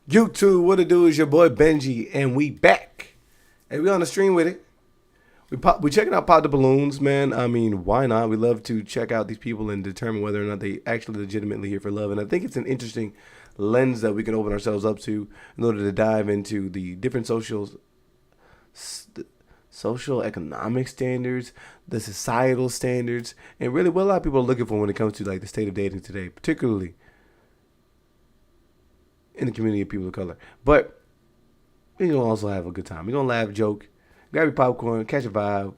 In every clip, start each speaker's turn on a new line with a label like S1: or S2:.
S1: YouTube, what it do is your boy Benji, and we back. Hey, we on the stream with it. We checking out Pop the Balloons, man. I mean, why not? We love to check out these people and determine whether or not they actually legitimately here for love. And I think it's an interesting lens that we can open ourselves up to in order to dive into the different social economic standards, the societal standards, and really what a lot of people are looking for when it comes to like the state of dating today, particularly in the community of people of color. But we're going to also have a good time. We're going to laugh, joke, grab your popcorn, catch a vibe,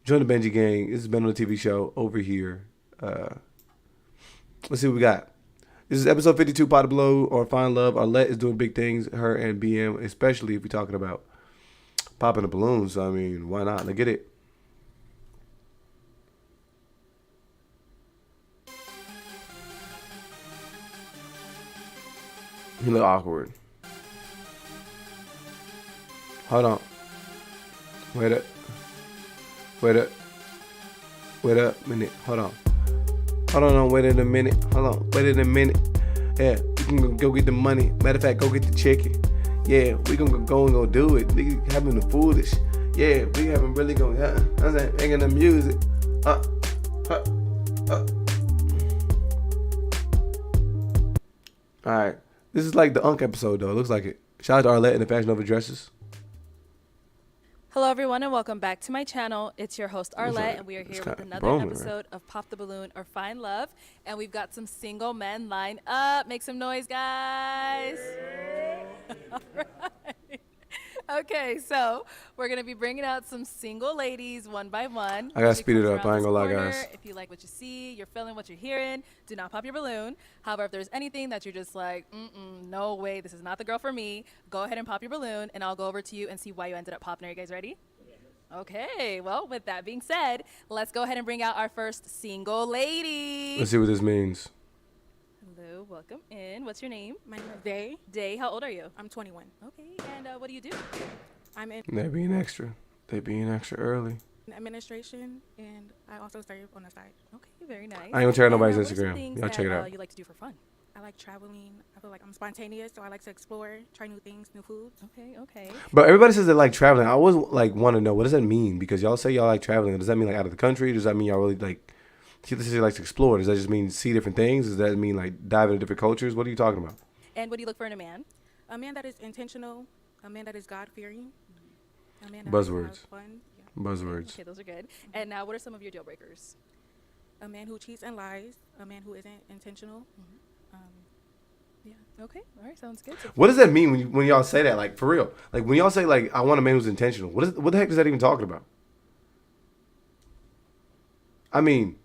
S1: join the Benji gang. This has been on the TV show over here. Let's see what we got. This is episode 52, Pot of Blow or Fine Love. Arlette is doing big things, her and BM, especially if we're talking about popping the balloons. I mean, why not? Let's get it. You look awkward. Hold on. Wait up. Wait up a minute. Hold on, wait a minute. Hold on, wait a minute. Yeah, we can go get the money. Matter of fact, go get the chicken. Yeah, we gonna go and go do it. We having the foolish. Yeah, we haven't really gonna, I'm saying, making the music. Alright. This is like the Unk episode, though. It looks like it. Shout out to Arlette and the Fashion Over Dresses.
S2: Hello, everyone, and welcome back to my channel. It's your host, Arlette, and we are here with another episode of Pop the Balloon or Find Love. And we've got some single men lined up. Make some noise, guys. All right. Okay, so we're going to be bringing out some single ladies one by one.
S1: I got to speed it up. I ain't going to lie, guys.
S2: If you like what you see, you're feeling what you're hearing, do not pop your balloon. However, if there's anything that you're just like, no way, this is not the girl for me, go ahead and pop your balloon, and I'll go over to you and see why you ended up popping. Are you guys ready? Okay, well, with that being said, let's go ahead and bring out our first single lady.
S1: Let's see what this means.
S2: Hello, welcome in. What's your name?
S3: My name is Day.
S2: Day, how old are you?
S3: I'm 21.
S2: Okay, and what do you do?
S3: I'm in
S1: They being extra early.
S3: administration, and I also serve on the side.
S2: Okay, very nice.
S1: I ain't gonna check out nobody's
S2: what are some
S1: Instagram.
S2: things
S1: Y'all check it
S2: that,
S1: out.
S2: You like to do for fun?
S3: I like traveling. I feel like I'm spontaneous, so I like to explore, try new things, new foods.
S2: Okay.
S1: But everybody says they like traveling. I always like want to know, what does that mean? Because y'all say y'all like traveling. Does that mean like out of the country? Does that mean y'all really like, this is like to explore? Does that just mean see different things? Does that mean like dive into different cultures? What are you talking about?
S2: And what do you look for in a man?
S3: A man that is intentional, a man that is God-fearing, a man that
S1: Buzzwords.
S3: has fun. Yeah.
S1: Buzzwords.
S2: Okay, those are good. And now, what are some of your deal breakers?
S3: A man who cheats and lies, a man who isn't intentional. Yeah.
S2: Okay, all right, sounds good. So
S1: What does that mean when y'all say that? Like for real? Like when y'all say like I want a man who's intentional. What the heck is that even talking about? I mean,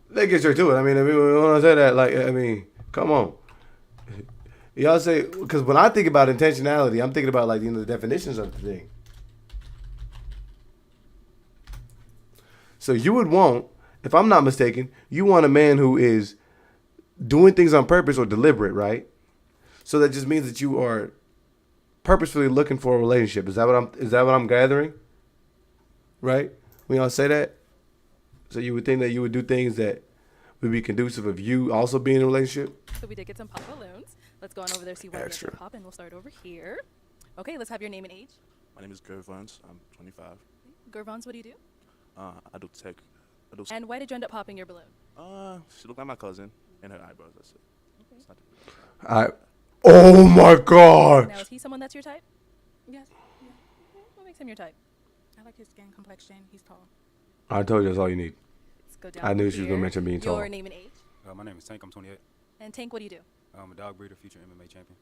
S1: let's get straight to it. I mean, when I say that, like, I mean, come on. Y'all say, because when I think about intentionality, I'm thinking about like the definitions of the thing. So you would want, if I'm not mistaken, you want a man who is doing things on purpose or deliberate, right? So that just means that you are purposefully looking for a relationship. Is that what I'm gathering? Right? When y'all say that? So you would think that you would do things that would be conducive of you also being in a relationship?
S2: we did get some pop balloons. Let's go on over there, see what
S1: Extra.
S2: we pop, and we'll start over here. Okay, let's have your name and age.
S4: My name is Gervons. I'm 25.
S2: Gervons, what do you do?
S4: I do tech.
S2: And why did you end up popping your balloon?
S4: She looked like my cousin and her eyebrows. That's it.
S2: Okay.
S4: It's not
S1: Oh my God!
S2: Now, is he someone that's your type?
S3: Yes.
S2: Okay, what makes him your type?
S3: I like his skin complexion. He's tall.
S1: I told you that's all you need.
S2: Let's go down
S1: I knew
S2: over
S1: she was gonna
S2: here.
S1: mention being tall.
S2: Your name and age.
S5: My name is Tank. I'm 28.
S2: And Tank, what do you do?
S5: I'm a dog breeder, future MMA champion.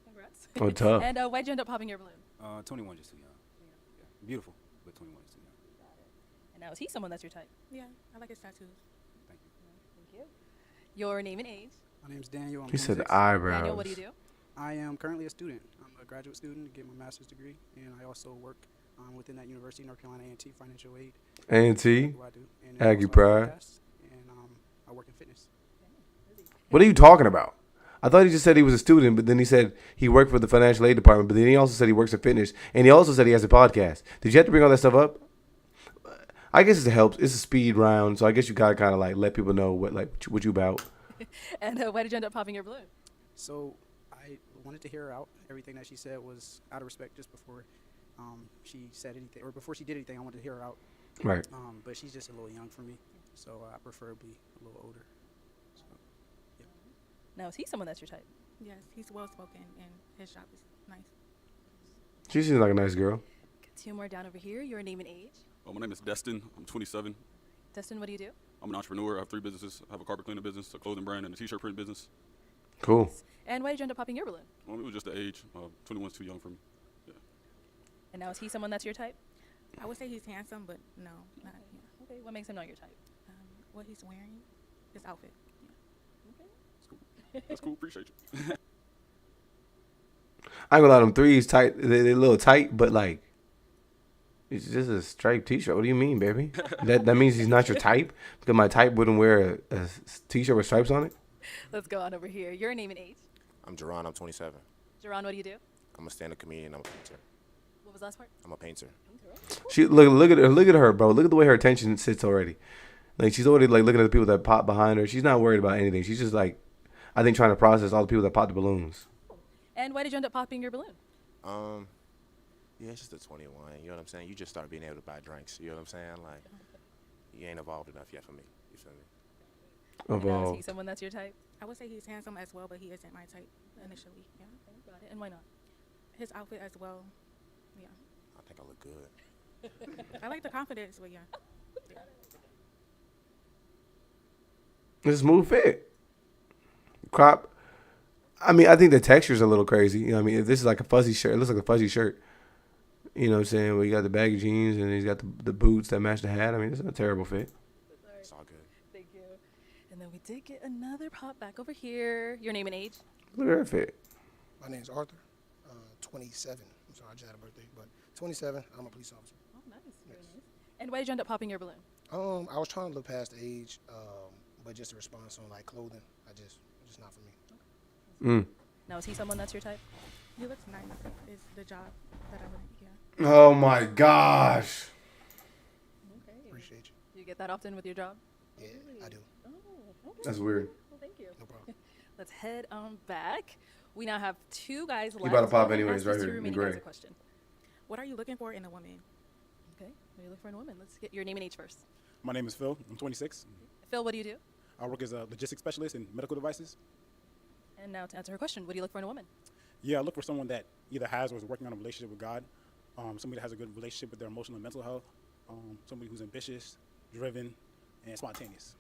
S2: Congrats.
S1: Oh, tough.
S2: And why'd you end up popping your balloon?
S5: 21, just too young. Yeah. Beautiful, but 21 is too young.
S2: And now, is he someone that's your type?
S3: Yeah. I like his tattoos.
S5: Thank you.
S2: Thank you. Your name and age.
S6: My name's Daniel. I'm
S1: He said
S6: 26.
S1: eyebrows.
S2: Daniel, what do you do?
S6: I am currently a student. I'm a graduate student, get my master's degree, and I also work within that university, North Carolina A&T Financial Aid.
S1: A&T?
S6: Who I do. And
S1: Aggie
S6: also I
S1: Pride.
S6: podcast, And I work in fitness.
S1: What are you talking about? I thought he just said he was a student, but then he said he worked for the financial aid department, but then he also said he works in fitness, and he also said he has a podcast. Did you have to bring all that stuff up? I guess it helps. It's a speed round, so I guess you gotta kind of like let people know what you about.
S2: And why did you end up popping your balloon?
S6: So I wanted to hear her out. Everything that she said was out of respect just before she said anything, or before she did anything. I wanted to hear her out.
S1: Right.
S6: But she's just a little young for me, so I prefer to be a little older. So, yeah.
S2: Now, is he someone that's your type?
S3: Yes, he's well spoken and his job is nice.
S1: She seems like a nice girl.
S2: Get 2 more down over here. Your name and age.
S7: My name is Destin. I'm 27.
S2: Destin, what do you do?
S7: I'm an entrepreneur. I have 3 businesses. I have a carpet cleaning business, a clothing brand, and a t-shirt print business.
S1: Cool.
S2: And why did you end up popping your balloon?
S7: It was just the age. 21's too young for me. Yeah.
S2: And now, is he someone that's your type?
S3: I would say he's handsome, but no, not yeah.
S2: Okay, what makes him not your type?
S3: What he's wearing, his outfit.
S7: That's cool. Appreciate you.
S1: I ain't gonna lie, them threes tight. They a little tight, but like, it's just a striped t-shirt. What do you mean, baby? that means he's not your type? Because my type wouldn't wear a t-shirt with stripes on it?
S2: Let's go on over here. Your name and age.
S8: I'm Jerron. I'm 27.
S2: Jerron, what do you do?
S8: I'm a stand-up comedian. I'm a painter.
S2: What was the last part?
S8: I'm a painter.
S1: She look at her, bro. Look at the way her attention sits already. Like she's already like looking at the people that pop behind her. She's not worried about anything. She's just like, I think trying to process all the people that pop the balloons.
S2: And why did you end up popping your balloon?
S8: Yeah, it's just a 21. You know what I'm saying? You just start being able to buy drinks. You know what I'm saying? Like, you ain't evolved enough yet for me. You feel me?
S2: And now, is he
S1: Evolved.
S2: someone that's your type?
S3: I would say he's handsome as well, but he isn't my type initially. Yeah.
S2: Got it. And why not?
S3: His outfit as well. Yeah.
S8: I think I look good.
S3: I like the confidence, but yeah.
S1: It's a smooth fit. Crop. I mean, I think the texture's a little crazy. You know what I mean? If this is like a fuzzy shirt, it looks like a fuzzy shirt. You know what I'm saying? Where you got the baggy jeans and he's got the boots that match the hat. I mean, it's a terrible fit.
S8: It's all good.
S2: Thank you. And then we did get another pop back over here. Your name and age?
S1: Look at her fit.
S9: My name's Arthur, 27. I'm sorry, I just had a birthday, but 27. I'm a police officer.
S2: Oh, nice. Very nice. And why did you end up popping your balloon?
S9: I was trying to look past the age, but just a response on like clothing, just not for me.
S2: Now, is he someone that's your type?
S3: He looks nice. It's the job that I wouldn't, yeah.
S1: Oh my gosh.
S2: Okay.
S9: Appreciate you.
S2: Do you get that often with your job?
S9: Yeah, I do.
S2: Oh, okay.
S1: That's weird.
S2: Well, thank you.
S9: No problem.
S2: Let's head on back. We now have 2 guys left.
S1: about to pop
S2: Who can
S1: anyways,
S2: ask
S1: right
S2: these 2
S1: here in
S2: remaining guys
S1: gray.
S2: a question.
S3: What are you looking for in a woman?
S2: Okay. What do you look for in a woman? Let's get your name and age first.
S5: My name is Phil. I'm 26.
S2: Phil, what do you do?
S5: I work as a logistics specialist in medical devices.
S2: And now to answer her question, what do you look for in a woman?
S5: Yeah, I look for someone that either has or is working on a relationship with God, somebody that has a good relationship with their emotional and mental health, somebody who's ambitious, driven, and spontaneous.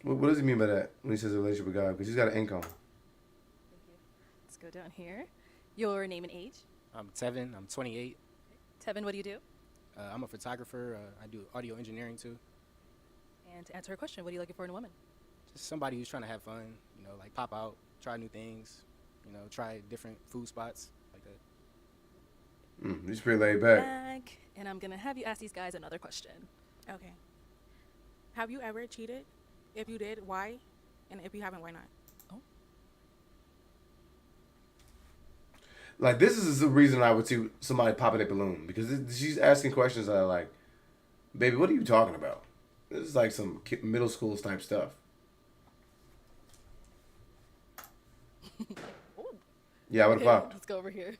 S1: What does he mean by that when he says a relationship with God? Because he's got an income.
S2: Thank you. Let's go down here. Your name and age?
S10: I'm Tevin. I'm 28.
S2: Tevin, what do you do?
S10: I'm a photographer. I do audio engineering too.
S2: And to answer her question, what are you looking for in a woman?
S10: Just somebody who's trying to have fun, like pop out, try new things, try different food spots like that.
S1: He's pretty laid back.
S2: And I'm going to have you ask these guys another question.
S3: Okay. Have you ever cheated? If you did, why? And if you haven't, why not?
S1: Like, this is the reason I would see somebody popping a balloon. Because she's asking questions that are like, baby, what are you talking about? This is like some middle school type stuff. Yeah, I would have popped.
S2: Let's go over here.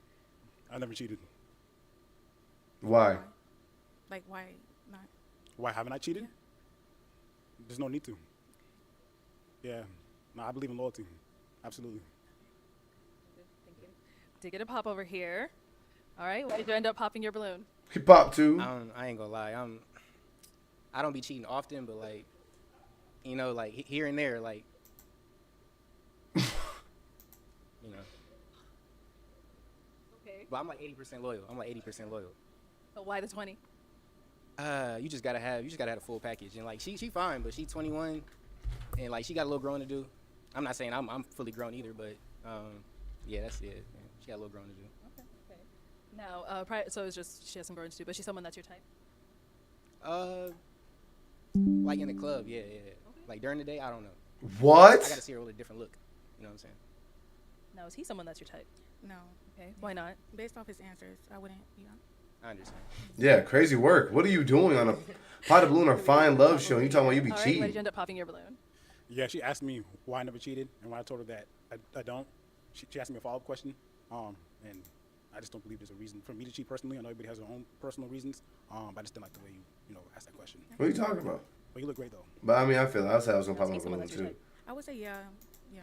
S5: I never cheated.
S1: Why?
S3: Like, why not?
S5: Why haven't I cheated?
S3: Yeah.
S5: There's no need to. Yeah. No, I believe in loyalty. Absolutely.
S2: Thank you. Did get a pop over here. All right. Why did you end up popping your balloon?
S1: He popped too.
S10: I ain't gonna lie. I don't be cheating often, but like, like here and there, like,
S2: Okay.
S10: But I'm like 80% loyal.
S2: So why the 20?
S10: You just gotta have a full package, and like she fine, but she 21, and like she got a little growing to do. I'm not saying I'm fully grown either, but yeah, that's it. Man. She got a little growing to do.
S2: Okay. Now, so it's just she has some growing to do, but she's someone that's your type.
S10: Like in the club, yeah.
S2: Okay.
S10: Like during the day, I don't know.
S1: What?
S10: I gotta see her with a different look. You know what I'm saying?
S2: Now, is he someone that's your type?
S3: No.
S2: Okay. Why not?
S3: Based off his answers, I wouldn't,
S10: I understand.
S1: Yeah, crazy work. What are you doing on a pot of balloon or fine love show? And you talking about you be
S2: All right,
S1: cheating?
S2: why did you end up popping your balloon?
S5: Yeah, she asked me why I never cheated, and when I told her that I don't, she asked me a follow-up question, and I just don't believe there's a reason for me to cheat personally. I know everybody has their own personal reasons, but I just didn't like the way you asked that question.
S1: What are you talking about?
S5: But you look great though.
S1: But I mean, I feel it. I said I was gonna pop
S2: Say
S1: my
S2: someone
S1: balloon
S2: that's your
S1: too.
S2: type.
S3: I would say yeah.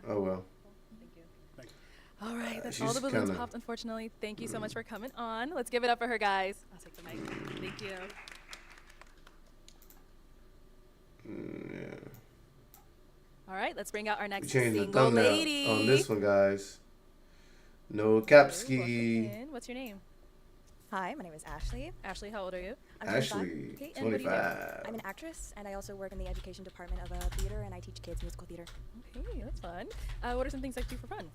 S1: Oh well.
S2: Thank you.
S5: Thank you.
S2: All right, that's
S1: She's
S2: all the balloons
S1: kinda-
S2: popped, unfortunately. Thank you so much for coming on. Let's give it up for her, guys. I'll take the mic. Thank you.
S1: Yeah.
S2: All right, let's bring out our
S1: We
S2: next
S1: changed the
S2: single
S1: thumbnail
S2: lady.
S1: on this one, guys. No
S2: Okay,
S1: Kapski.
S2: welcome in. What's your name?
S11: Hi, my name is Ashley.
S2: Ashley, how old are you?
S11: I'm 25.
S1: Ashley,
S2: Okay, and what do you do?
S1: 25.
S11: I'm an actress, and I also work in the education department of a theater, and I teach kids musical theater.
S2: Okay, that's fun. What are some things that you do for fun?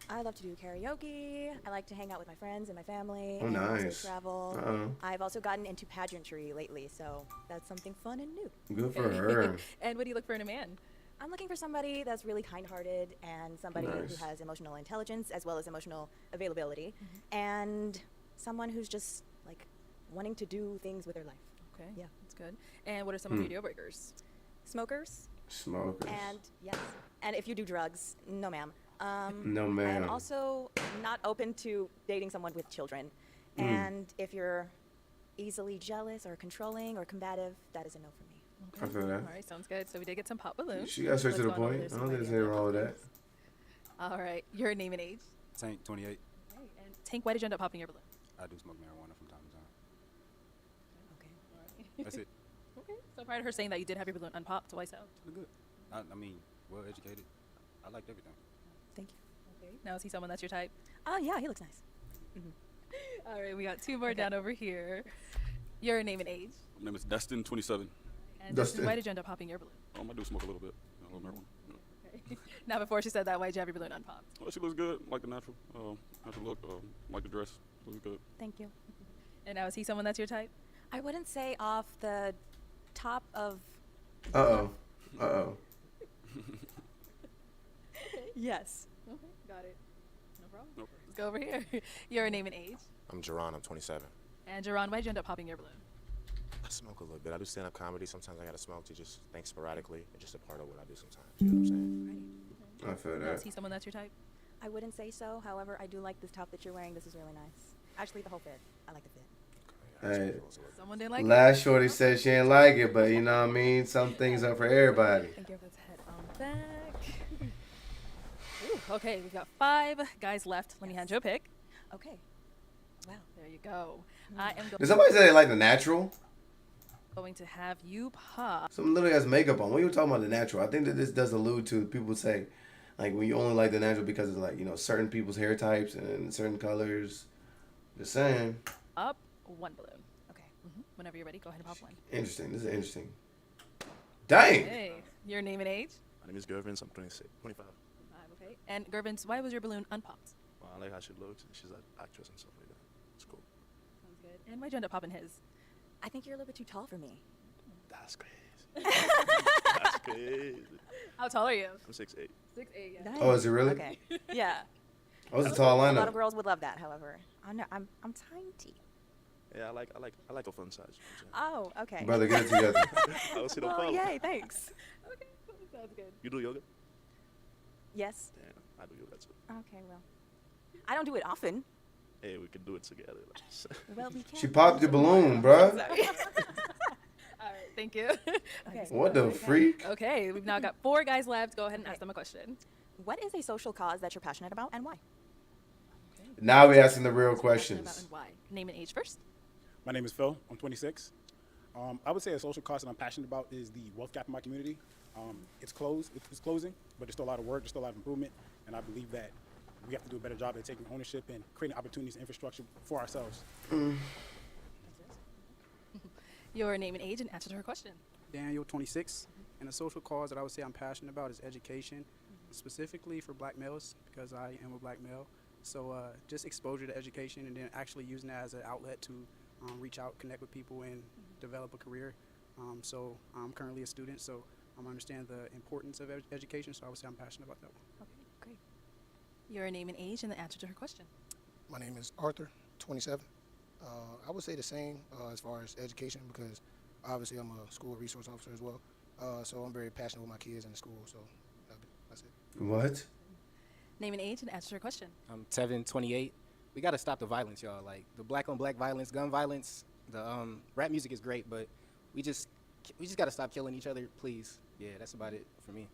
S11: I love to do karaoke. I like to hang out with my friends and my family.
S1: Oh,
S11: and also
S1: nice.
S11: travel.
S1: Uh-oh.
S11: I've also gotten into pageantry lately, so that's something fun and new.
S1: Good for her.
S2: And what do you look for in a man?
S11: I'm looking for somebody that's really kind-hearted and somebody
S1: Nice.
S11: who has emotional intelligence as well as emotional availability, and someone who's just like wanting to do things with their life.
S2: Okay,
S11: Yeah.
S2: that's good. And what are some of your deal breakers?
S11: Smokers,
S1: Smokers.
S11: and yes, and if you do drugs, no ma'am.
S1: No, ma'am.
S11: I'm also not open to dating someone with children. And if you're easily jealous or controlling or combative, that is a no for me.
S1: I feel that.
S2: All right, sounds good. So we did get some pop balloons.
S1: She got straight to the
S2: What's going on
S1: point.
S2: with
S1: I
S2: this
S1: don't think
S2: right
S1: there's
S2: here?
S1: anything wrong with that.
S2: All right, your name and age.
S6: Tank 28.
S2: Okay, and Tank, why did you end up popping your balloon?
S6: I do smoke marijuana from time to time.
S11: Okay.
S2: All right.
S6: That's it.
S2: Okay. So prior to her saying that you did have your balloon unpopped, why so?
S6: It's good. I mean, well educated. I liked everything.
S11: Thank you.
S2: Okay. Now is he someone that's your type?
S11: Oh yeah, he looks nice.
S2: All right, we got two more down over here. Your name and age.
S7: My name is Destin, 27.
S2: And
S1: Dustin.
S2: why did you end up popping your balloon?
S7: I do smoke a little bit. A little marijuana. Yeah.
S2: Okay. Now before she said that, why did you have your balloon unpopped?
S7: Well, she looks good. Like the natural look. Like the dress. Looks good.
S11: Thank you.
S2: And now is he someone that's your type?
S11: I wouldn't say off the top of.
S1: Uh-oh. Uh-oh.
S11: Yes.
S2: Okay, got it. No problem.
S7: Nope.
S2: Let's go over here. Your name and age.
S8: I'm Jerron. I'm 27.
S2: And Jerron, why did you end up popping your balloon?
S8: I smoke a little bit. I do stand-up comedy. Sometimes I gotta smoke to just think sporadically. It's just a part of what I do sometimes. You know what I'm saying?
S1: I feel
S2: Now, is
S1: that.
S2: he someone that's your type?
S11: I wouldn't say so. However, I do like this top that you're wearing. This is really nice. Actually, the whole fit. I like the fit.
S8: Okay, yeah, I
S1: Hey.
S8: smoke a little bit.
S2: Someone didn't like it?
S1: Last shorty said she didn't like it, but you know what I mean? Some things are for everybody.
S2: Thank you. Let's head on back. Ooh, okay, we've got 5 guys left. Let me hand you a pick.
S11: Okay. Wow.
S2: There you go. I am
S1: Did somebody say they like the natural?
S2: going to have you pop.
S1: Some literally has makeup on. When you were talking about the natural, I think that this does allude to people say, like, when you only like the natural because of, like, you know, certain people's hair types and certain colors. Just saying.
S2: Up 1 balloon.
S11: Okay.
S2: Whenever you're ready, go ahead and pop 1.
S1: Interesting. This is interesting. Dang.
S2: Hey, your name and age?
S4: My name is Gervin. I'm 26, 25.
S2: 5, okay. And Gervins, why was your balloon unpopped?
S4: Well, I like how she looks. She's an actress and stuff like that. It's cool.
S2: Sounds good. And why'd you end up popping his?
S11: I think you're a little bit too tall for me.
S4: That's crazy. That's crazy.
S2: How tall are you?
S4: I'm 6'8".
S2: 6'8", yeah.
S1: Oh, is it really?
S11: Okay. Yeah.
S1: Oh, it's a tall
S11: A lot
S1: lineup.
S11: of girls would love that. However, I'm tiny.
S4: Yeah, I like a fun size. You know
S11: Oh, okay.
S1: Brother, get it together.
S4: what I'm saying? I don't see no
S11: Well,
S4: problem.
S11: yay, thanks.
S2: Okay, sounds good.
S4: You do yoga?
S11: Yes.
S4: Yeah, I do yoga too.
S11: Okay, well. I don't do it often.
S4: Hey, we can do it together.
S11: Well, we can.
S1: She popped the balloon, bruh.
S11: Sorry.
S2: All right, thank you.
S11: Okay.
S1: What the freak?
S2: Okay, we've now got 4 guys left. Go ahead and ask them a question.
S11: What is a social cause that you're passionate about and why?
S1: Now we're asking the real
S2: Passionate about
S1: questions.
S2: and why? Name and age first.
S5: My name is Phil. I'm 26. I would say a social cause that I'm passionate about is the wealth gap in my community. It's closing, but there's still a lot of work, there's still a lot of improvement, and I believe that we have to do a better job at taking ownership and creating opportunities and infrastructure for ourselves.
S2: Your name and age and answer to her question.
S6: Daniel, 26. And a social cause that I would say I'm passionate about is education, specifically for black males, because I am a black male. So just exposure to education and then actually using that as an outlet to reach out, connect with people, and develop a career. So I'm currently a student, so I understand the importance of education, so I would say I'm passionate about that one.
S2: Okay, great. Your name and age and the answer to her question.
S9: My name is Arthur, 27. I would say the same as far as education because obviously I'm a school resource officer as well. So I'm very passionate with my kids in the school. So that's it.
S1: What?
S2: Name and age and answer your question.
S10: I'm Tevin, 28. We got to stop the violence, y'all. Like, the black on black violence, gun violence. The rap music is great, but we just got to stop killing each other, please. Yeah, that's about it for me.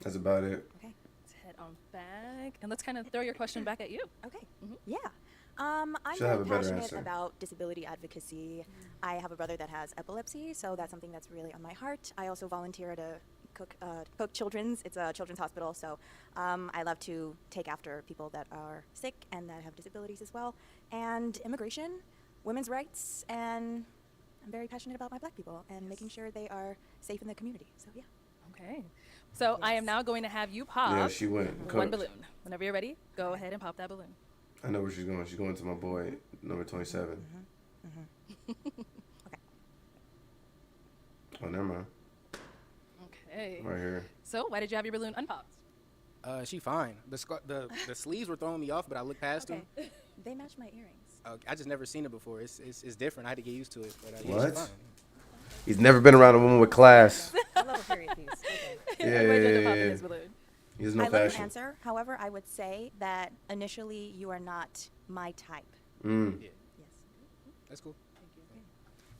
S1: That's about it.
S11: Okay.
S2: Let's head on back. And let's kind of throw your question back at you.
S11: Okay. Yeah. I'm
S1: She'll have
S11: very
S1: a better
S11: passionate
S1: answer.
S11: about disability advocacy. I have a brother that has epilepsy, so that's something that's really on my heart. I also volunteer at a Cook Children's. It's a children's hospital, so I love to take after people that are sick and that have disabilities as well. And immigration, women's rights, and I'm very passionate about my black people and making sure they are safe in the community. So yeah.
S2: Okay. So I am
S11: Yes.
S2: now going to have you pop
S1: Yeah, she went.
S2: one
S1: Coach.
S2: balloon. Whenever you're ready, go ahead and pop that balloon.
S1: I know where she's going. She's going to my boy, number 27.
S11: Okay.
S1: Oh, never mind.
S2: Okay.
S1: Right here.
S2: So why did you have your balloon unpopped?
S10: She fine. The sleeves were throwing me off, but I looked past
S11: Okay.
S10: them.
S11: They match my earrings.
S10: I just never seen it before. It's different. I had to get used to it. But yeah,
S1: What?
S10: she's fine.
S1: He's never been around a woman with class.
S11: I love a period piece. Okay.
S1: Yeah,
S2: Everybody
S1: yeah,
S2: took a
S1: yeah,
S2: pop in
S1: yeah.
S2: his balloon.
S1: He has no
S11: I love your
S1: fashion.
S11: answer. However, I would say that initially you are not my type.
S1: Mm.
S10: Yeah,
S11: Yes.
S10: that's cool.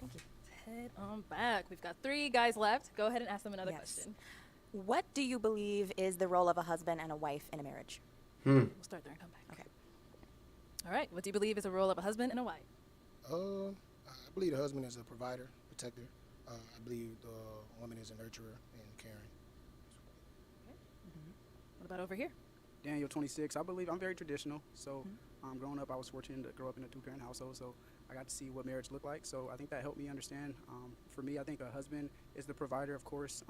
S11: Thank you.
S2: Head on back. We've got 3 guys left. Go ahead and ask them another
S11: Yes.
S2: question.
S11: What do you believe is the role of a husband and a wife in a marriage?
S2: We'll start there and come back.
S11: Okay.
S2: All right. What do you believe is the role of a husband and a wife?
S9: I believe the husband is a provider, protector. I believe the woman is a nurturer and caring.
S2: What about over here?
S6: Daniel, 26. I believe I'm very traditional. So, growing up, I was fortunate to grow up in a 2-parent household. So, I got to see what marriage looked like. So, I think that helped me understand. For me, I think a husband is the provider, of course,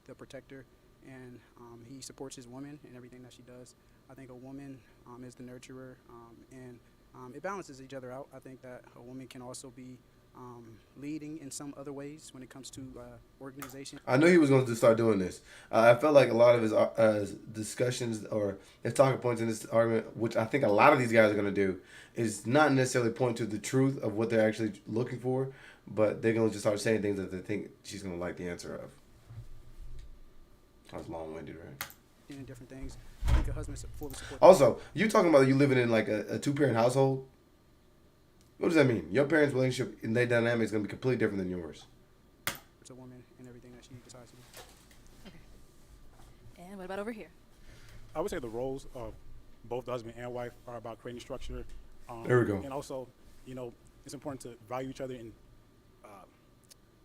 S6: the protector, and he supports his woman in everything that she does. I think a woman is the nurturer, and it balances each other out. I think that a woman can also be leading in some other ways when it comes to organization.
S1: I knew he was going to start doing this. I felt like a lot of his discussions or his talking points in this argument, which I think a lot of these guys are going to do, is not necessarily point to the truth of what they're actually looking for, but they're going to just start saying things that they think she's going to like the answer of. That was long-winded, right?
S6: In different things. I think a husband fully supports.
S1: Also, you talking about you living in like a 2-parent household? What does that mean? Your parents' relationship and their dynamic is going to be completely different than yours.
S6: A woman in everything that she decides to do.
S2: And what about over here?
S5: I would say the roles of both the husband and wife are about creating structure.
S1: There we go.
S5: And also, it's important to value each other and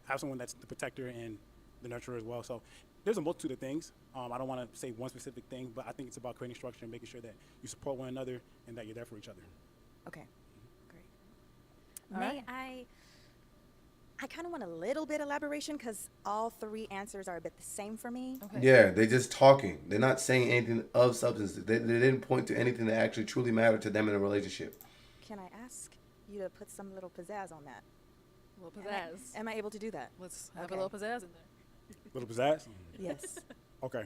S5: have someone that's the protector and the nurturer as well. So there's a multitude of things. I don't want to say one specific thing, but I think it's about creating structure and making sure that you support one another and that you're there for each other.
S11: Okay. Great.
S2: All
S11: May
S2: right.
S11: I kind of want a little bit elaboration because all 3 answers are a bit the same for me.
S2: Okay.
S1: Yeah, they're just talking. They're not saying anything of substance. They didn't point to anything that actually truly mattered to them in a relationship.
S11: Can I ask you to put some little pizzazz on that?
S2: A little pizzazz.
S11: Am I able to do that?
S2: Let's have
S11: Okay.
S2: a little pizzazz in there.
S5: Little pizzazz?
S11: Yes.
S5: Okay.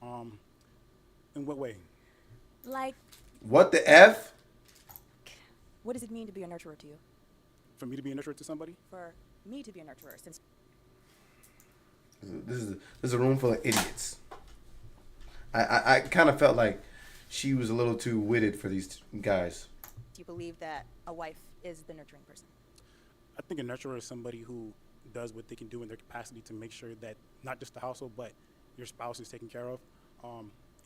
S5: In what way?
S11: Like,
S1: What the F?
S11: what does it mean to be a nurturer to you?
S5: For me to be a nurturer to somebody?
S11: For me to be a nurturer, since
S1: This is a room full of idiots. I kind of felt like she was a little too witted for these guys.
S11: do you believe that a wife is the nurturing person?
S5: I think a nurturer is somebody who does what they can do in their capacity to make sure that not just the household, but your spouse is taken care of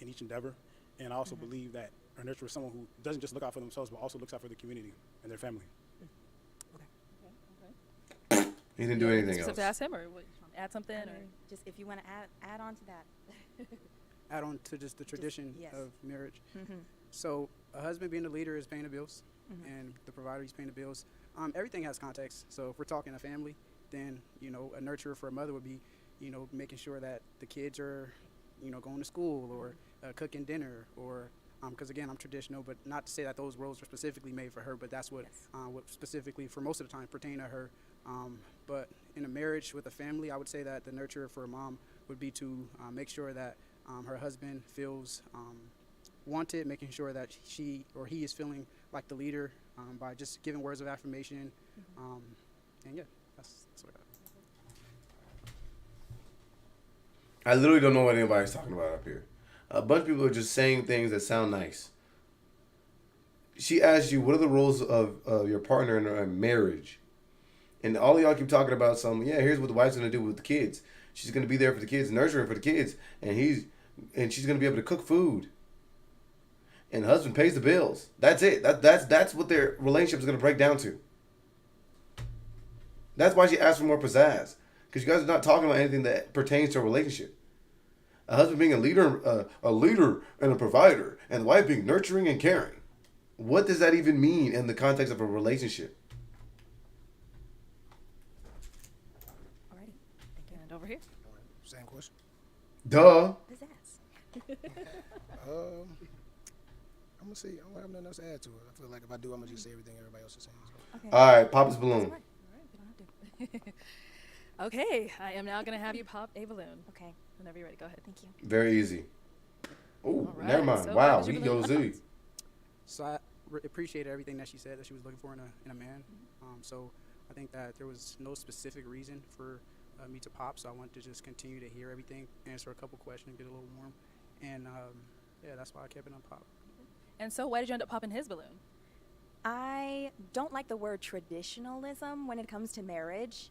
S5: in each endeavor. And I also believe that a nurturer is someone who doesn't just look out for themselves, but also looks out for the community and their family.
S1: He didn't do anything
S2: Just have
S1: else.
S2: to ask him, or what, add something, or
S11: Just if you want to add on to that.
S6: Add on to just the tradition
S11: yes.
S6: of marriage.
S11: Mm-hmm.
S6: So a husband being the leader is paying the bills, and the provider is paying the bills. Everything has context. So if we're talking a family, then a nurturer for a mother would be, making sure that the kids are, going to school or cooking dinner or. Because again, I'm traditional, but not to say that those roles are specifically made for her, but that's what, what specifically for most of the time pertain to her. But in a marriage with a family, I would say that the nurturer for a mom would be to make sure that her husband feels wanted, making sure that she or he is feeling like the leader by just giving words of affirmation. And yeah, that's what I
S1: I literally don't know what anybody's talking about up here. A bunch of people are just saying things that sound nice. She asked you, what are the roles of your partner in a marriage? And all of y'all keep talking about here's what the wife's going to do with the kids. She's going to be there for the kids, nurturing for the kids. And she's going to be able to cook food. And the husband pays the bills. That's it. That's what their relationship is going to break down to. That's why she asked for more pizzazz. Because you guys are not talking about anything that pertains to a relationship. A husband being a leader and a provider, and the wife being nurturing and caring. What does that even mean in the context of a relationship?
S2: Alrighty. Thank you. And over here.
S9: Same question.
S1: Duh.
S11: Pizzazz.
S9: I'm gonna see. I don't have nothing else to add to it. I feel like if I do, I'm gonna just say everything everybody else is saying. So.
S11: Okay.
S1: All right, pop his balloon.
S2: All right. We don't have to. Okay. I am now going to have you pop a balloon.
S11: Okay.
S2: Whenever you're ready, go ahead.
S11: Thank you.
S1: Very easy. Oh,
S2: All right,
S1: never mind.
S2: so
S1: Wow,
S2: where's your
S1: we
S2: balloon?
S1: Yo Z.
S6: So I appreciated everything that she said that she was looking for in a man. So I think that there was no specific reason for me to pop. So I wanted to just continue to hear everything, answer a couple questions, get a little warm, and that's why I kept it on pop.
S2: And so why did you end up popping his balloon?
S11: I don't like the word traditionalism when it comes to marriage.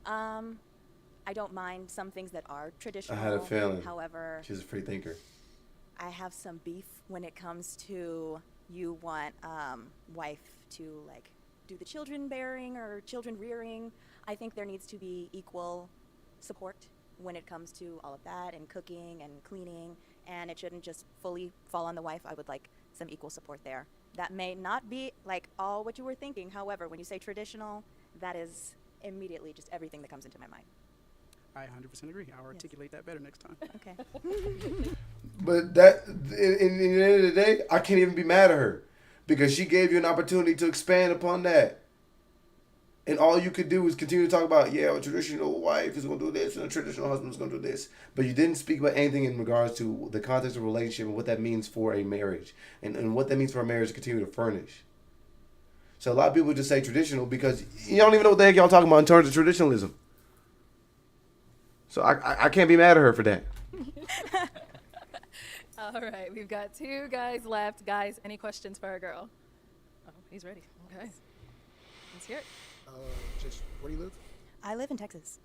S11: I don't mind some things that are traditional.
S1: I had a feeling.
S11: However,
S1: She's a free thinker.
S11: I have some beef when it comes to you want wife to like do the children bearing or children rearing. I think there needs to be equal support when it comes to all of that and cooking and cleaning, and it shouldn't just fully fall on the wife. I would like some equal support there. That may not be like all what you were thinking. However, when you say traditional, that is immediately just everything that comes into my mind.
S6: I 100% agree. I'll articulate that better next time.
S11: Okay.
S1: But that, in the end of the day, I can't even be mad at her. Because she gave you an opportunity to expand upon that. And all you could do is continue to talk about, a traditional wife is going to do this and a traditional husband is going to do this. But you didn't speak about anything in regards to the context of a relationship and what that means for a marriage. And what that means for a marriage to continue to furnish. So a lot of people just say traditional because you don't even know what the heck y'all talking about in terms of traditionalism. So I can't be mad at her for that.
S2: All right. We've got two guys left. Guys, any questions for our girl? Oh, he's ready. Okay. Let's hear it.
S9: Just where do you live?
S11: I live in Texas.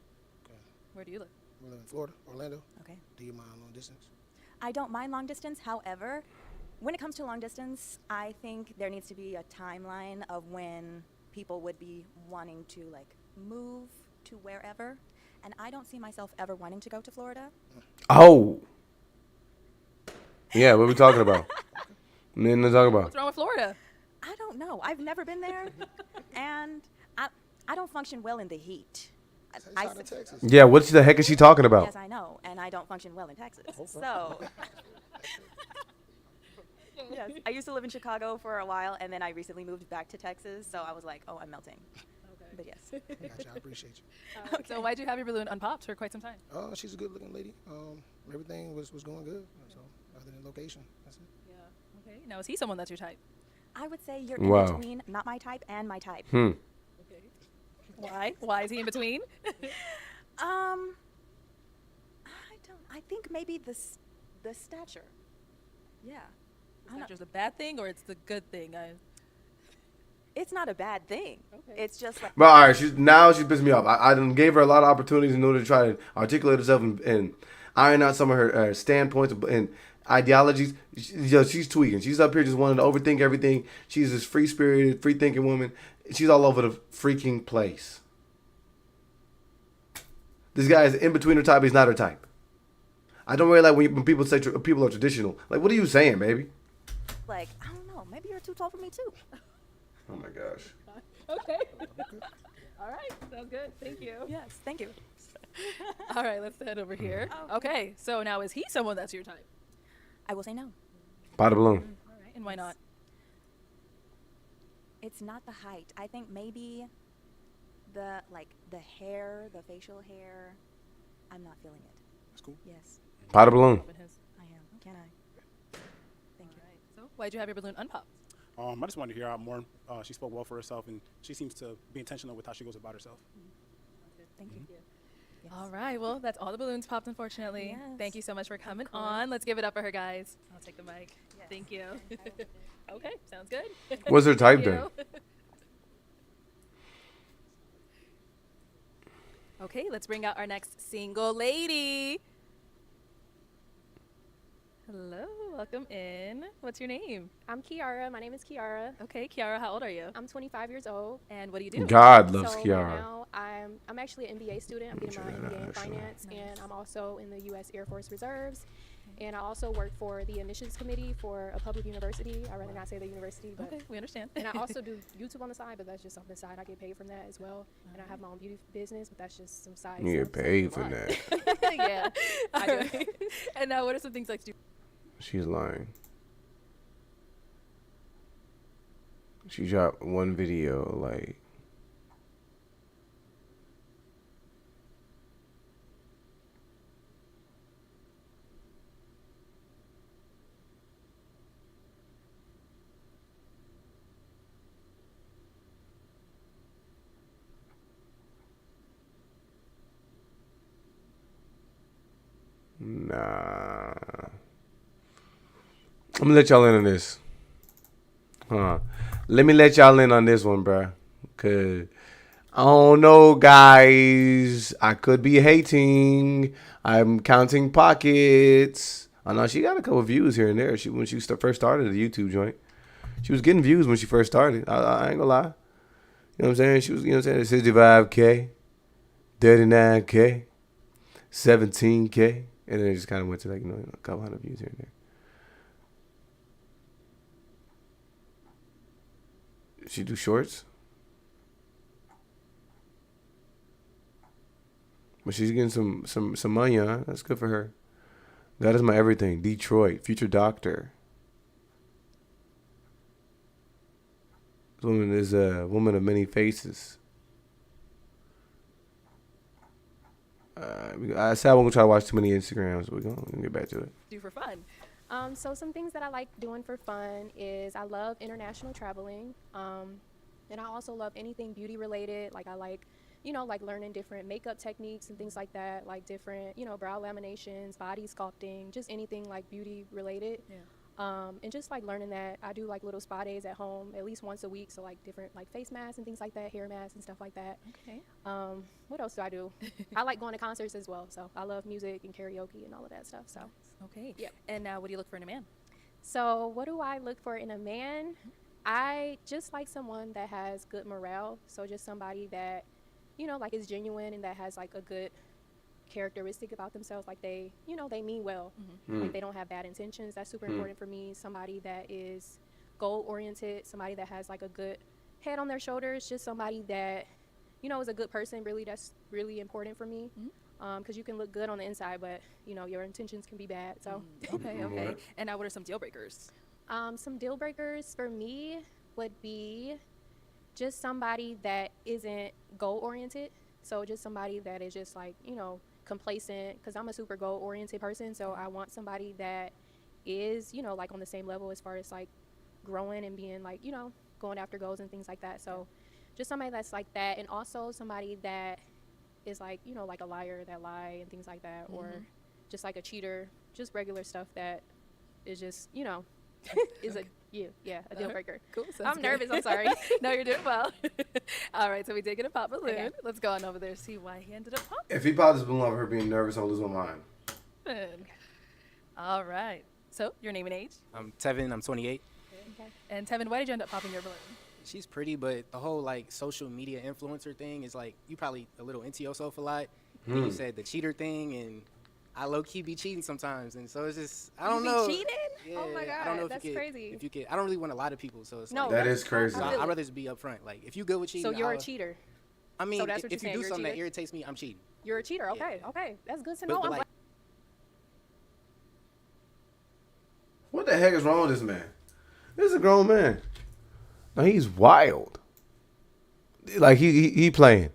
S9: Okay.
S2: Where do you live?
S9: We live in Florida, Orlando.
S11: Okay.
S9: Do you mind long distance?
S11: I don't mind long distance. However, when it comes to long distance, I think there needs to be a timeline of when people would be wanting to like move to wherever. And I don't see myself ever wanting to go to Florida.
S1: Oh. Yeah, what are we talking about? Nothing to talk about.
S2: What's wrong with Florida?
S11: I don't know. I've never been there. And I don't function well in the heat.
S9: Texas.
S1: Yeah, what the heck is she talking about?
S11: Yes, I know. And I don't function well in Texas. So, yes, I used to live in Chicago for a while, and then I recently moved back to Texas. So I was like, oh, I'm melting.
S2: Okay.
S11: But yes.
S9: Gotcha, I appreciate you.
S2: Okay. So why'd you have your balloon unpopped for quite some time?
S9: She's a good-looking lady. Everything was going good. So other than location, that's it.
S2: Yeah. Okay. Now, is he someone that's your type?
S11: I would say you're
S1: Wow.
S11: in between not my type and my type.
S2: Okay. Why? Why is he in between?
S11: I think maybe the stature. Yeah.
S2: Is that just a bad thing or it's the good thing?
S11: It's not a bad thing.
S2: Okay.
S11: It's just like.
S1: But all right, she's pissing me off. I done gave her a lot of opportunities in order to try to articulate herself and iron out some of her standpoints and ideologies. She's tweaking. She's up here just wanting to overthink everything. She's this free-spirited, free-thinking woman. She's all over the freaking place. This guy is in between her type. He's not her type. I don't really like when people say people are traditional. Like, what are you saying, baby?
S11: Like, I don't know. Maybe you're too tall for me, too.
S1: Oh, my gosh.
S2: Okay. All right. Sounds good. Thank you.
S11: Yes, thank you.
S2: All right. Let's head over here. Okay. So now is he someone that's your type?
S11: I will say no.
S1: Buy the balloon.
S2: All right. And why not?
S11: It's not the height. I think maybe the hair, the facial hair. I'm not feeling it.
S6: That's cool.
S11: Yes,
S1: Buy the balloon.
S11: I am. Can I? Thank you.
S2: All right. So why'd you have your balloon unpopped?
S5: I just wanted to hear out more. She spoke well for herself, and she seems to be intentional with how she goes about herself.
S11: Thank you.
S2: All right. Well, that's all the balloons popped, unfortunately.
S11: Yes.
S2: Thank you so much for coming
S11: course.
S2: on. Let's give it up for her, guys. I'll take the mic. Thank you. Okay, sounds good.
S1: What's her type
S2: Thank
S1: then?
S2: you. Okay, let's bring out our next single lady. Hello, welcome in. What's your name?
S12: I'm Kiara. My name is Kiara.
S2: Okay, Kiara, how old are you?
S12: I'm 25 years old.
S2: And what do you do?
S1: God loves
S12: So
S1: Kiara.
S12: right now, I'm actually an MBA student. I'm getting my MBA in finance, and I'm also in the U.S. Air Force Reserves. And I also work for the admissions committee for a public university. I'd rather not say the university, but
S2: Okay, we understand.
S12: and I also do YouTube on the side, but that's just on the side. I get paid from that as well. And I have my own beauty business, but that's just some side.
S1: You get
S12: stuff, so
S1: paid
S12: it's a
S1: for
S12: lot.
S1: that.
S2: Yeah. All right. And now, what are some things like you?
S1: She's lying. She dropped one video like. Nah. I'm gonna let y'all in on this. Let me let y'all in on this one, bruh. Cause I don't know, guys. I could be hating. I'm counting pockets. I know she got a couple views here and there. When she first started the YouTube joint, she was getting views when she first started. I ain't gonna lie. You know what I'm saying? She was, you know what I'm saying? 65K, 39K, 17K, and then it just kind of went to like a couple hundred views here and there. She do shorts, but she's getting some money on. That's good for her. God is my everything. Detroit, future doctor. This woman is a woman of many faces. I said I won't try to watch too many Instagrams. We're gonna get back to it.
S2: Do for fun.
S12: So some things that I like doing for fun is I love international traveling. And I also love anything beauty related. Like I like, like learning different makeup techniques and things like that, like different, brow laminations, body sculpting, just anything like beauty related.
S2: Yeah.
S12: And just like learning that I do like little spa days at home at least once a week. So like different like face masks and things like that, hair masks and stuff like that.
S2: Okay.
S12: What else do I do? I like going to concerts as well. So I love music and karaoke and all of that stuff. So.
S2: Okay.
S12: Yep.
S2: And now, what do you look for in a man?
S12: So what do I look for in a man? I just like someone that has good morale. So just somebody that, like is genuine and that has like a good characteristic about themselves. Like they, they mean well. Like they don't have bad intentions. That's super important for me. Somebody that is goal oriented. Somebody that has like a good head on their shoulders. Just somebody that, is a good person. Really, that's really important for me. Because you can look good on the inside, but your intentions can be bad. So
S2: Okay. And now, what are some deal breakers?
S12: Some deal breakers for me would be just somebody that isn't goal oriented. So just somebody that is just like complacent. Because I'm a super goal oriented person, so I want somebody that is like on the same level as far as like growing and being like going after goals and things like that. So just somebody that's like that, and also somebody that is like like a liar that lie and things like that, or just like a cheater, just regular stuff that is just is a deal breaker.
S2: Cool.
S12: I'm nervous. I'm sorry.
S2: No, you're doing well. All right, so we did get a pop balloon. Okay. Let's go on over there, see why he ended up popping.
S1: If he popped this balloon over her being nervous, I'll lose my mind.
S2: All right. So your name and age?
S10: I'm Tevin. I'm 28.
S2: Okay. And Tevin, why did you end up popping your balloon?
S10: She's pretty, but the whole like social media influencer thing is like you probably a little into yourself a lot. And you said the cheater thing, and I low key be cheating sometimes, and so it's just I don't know.
S12: Cheating?
S10: Yeah,
S12: Oh my God,
S10: I don't know if
S12: that's
S10: you could,
S12: crazy.
S10: If you could, I don't really want a lot of people, so it's
S12: No,
S10: like,
S1: That is crazy.
S10: so I'd rather just be upfront. Like if you good with cheating,
S12: So you're a
S10: I'll-
S12: cheater.
S10: I mean,
S12: So that's what
S10: if
S12: you're
S10: you
S12: saying,
S10: do
S12: you're a
S10: something that
S12: cheater?
S10: irritates me, I'm cheating.
S12: You're a cheater. Okay.
S10: Yeah.
S12: Okay. That's good to
S10: But-
S12: know.
S10: but
S12: I'm
S10: like,
S12: glad.
S1: What the heck is wrong with this man? This is a grown man. No, he's wild. Like he playing.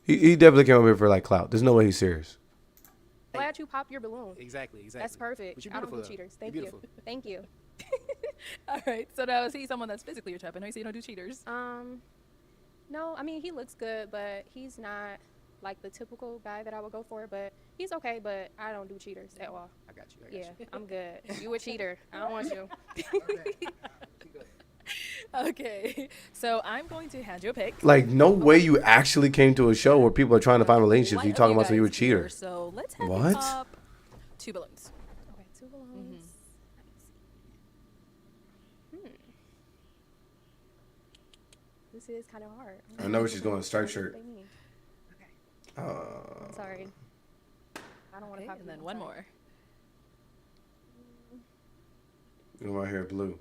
S1: He definitely came over here for like clout. There's no way he's serious.
S12: Glad you popped your balloon.
S10: Exactly.
S12: That's perfect.
S10: But you're
S12: I don't
S10: beautiful,
S12: do
S10: though.
S12: cheaters.
S10: You're
S12: Thank you.
S10: beautiful.
S12: Thank you.
S2: All right. So now, is he someone that's physically your type? I know you say you don't do cheaters.
S12: No, I mean he looks good, but he's not like the typical guy that I would go for, but he's okay, but I don't do cheaters at all.
S10: I got you.
S12: Yeah, I'm good. You a cheater. I don't want you.
S2: Okay, so I'm going to hand you a pick.
S1: Like, no way you actually came to a show where people are trying to find relationships.
S2: One
S1: You
S2: of
S1: talking about some you were a
S2: guys
S1: cheater.
S2: here, so let's have
S1: What?
S2: you pop 2 balloons.
S12: Okay, 2 balloons. Let me see. This is kind of hard.
S1: I know where she's going. Striped shirt.
S12: What they mean. I'm
S1: Uh,
S12: sorry. I don't want to
S2: Okay,
S12: copy.
S2: and then
S12: I'm
S2: one
S12: sorry.
S2: more.
S1: you right here, blue.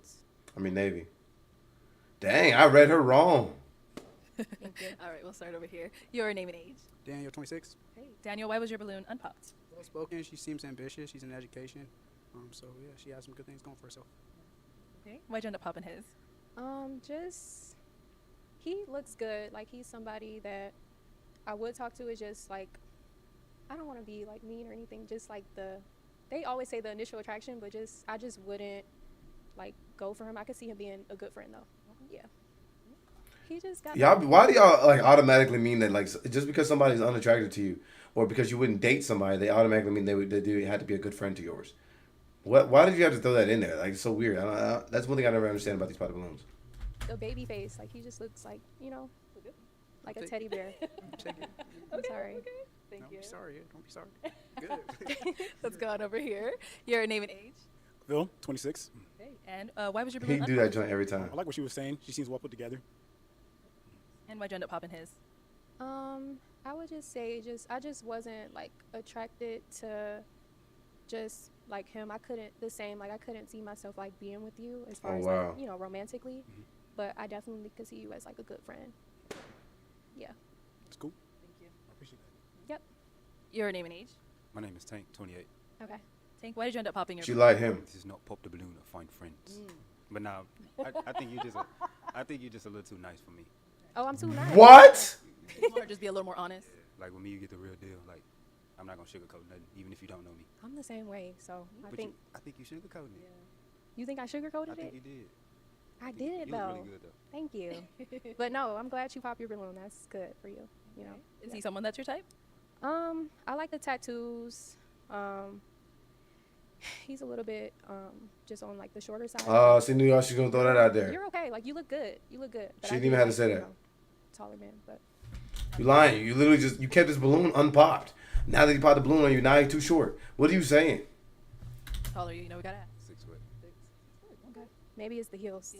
S1: I mean, navy. Dang, I read her wrong.
S2: All right, we'll start over here. Your name and age.
S6: Daniel, 26.
S2: Okay, Daniel, why was your balloon unpopped?
S6: Well spoken. She seems ambitious. She's in education. So yeah, she has some good things going for herself.
S2: Okay, why'd you end up popping his?
S12: Just he looks good. Like he's somebody that I would talk to. Is just like I don't want to be like mean or anything. Just like they always say the initial attraction, but I just wouldn't like go for him. I could see him being a good friend though. Yeah. He just got.
S1: Y'all, why do y'all like automatically mean that like just because somebody's unattracted to you, or because you wouldn't date somebody, they automatically mean they had to be a good friend to yours? What? Why did you have to throw that in there? Like it's so weird. That's one thing I never understand about these pot balloons.
S12: The baby face, like he just looks like like a teddy bear. I'm sorry.
S2: Okay, thank
S6: Don't
S2: you.
S6: be sorry. Don't be sorry. Good.
S2: Let's go on over here. Your name and age.
S5: Phil, 26.
S2: Okay, and why was your
S1: He
S2: balloon
S1: do that
S2: unpopped?
S1: joint every time.
S5: I like what she was saying. She seems well put together.
S2: And why'd you end up popping his?
S12: I would just say I just wasn't like attracted to just like him. I couldn't see myself like being with you as far
S1: Oh,
S12: as
S1: wow.
S12: like, romantically, but I definitely could see you as like a good friend. Yeah.
S5: It's cool.
S2: Thank you.
S5: I appreciate that.
S12: Yep.
S2: Your name and age.
S13: My name is Tank, 28.
S12: Okay.
S2: Tank, why did you end up popping your
S1: She
S2: balloon?
S1: lied him.
S13: This is not pop the balloon or find friends. But now, I think you're just a little too nice for me.
S12: Oh, I'm too nice.
S1: What?
S2: You want to just be a little more honest?
S13: Like with me, you get the real deal. Like I'm not gonna sugarcoat nothing, even if you don't know me.
S12: I'm the same way, so I think
S13: I think you sugarcoated it.
S12: you think I sugarcoated
S13: I think
S12: it.
S13: you did.
S12: I did
S13: You
S12: though.
S13: look really good though.
S12: Thank you. But no, I'm glad you popped your balloon. That's good for you. You know.
S2: Is he someone that's your type?
S12: I like the tattoos. He's a little bit just on like the shorter side.
S1: See, New York, she's gonna throw that out there.
S12: You're okay. Like you look good. You look good. But
S1: She
S12: I
S1: didn't
S12: do
S1: even have to
S12: like,
S1: say
S12: you
S1: that.
S12: know, taller man, but
S1: You lying. You literally you kept this balloon unpopped. Now that you popped the balloon on you, now you're too short. What are you saying?
S2: How tall are you? You know we gotta ask.
S13: 6 foot.
S12: okay. Maybe it's the heels.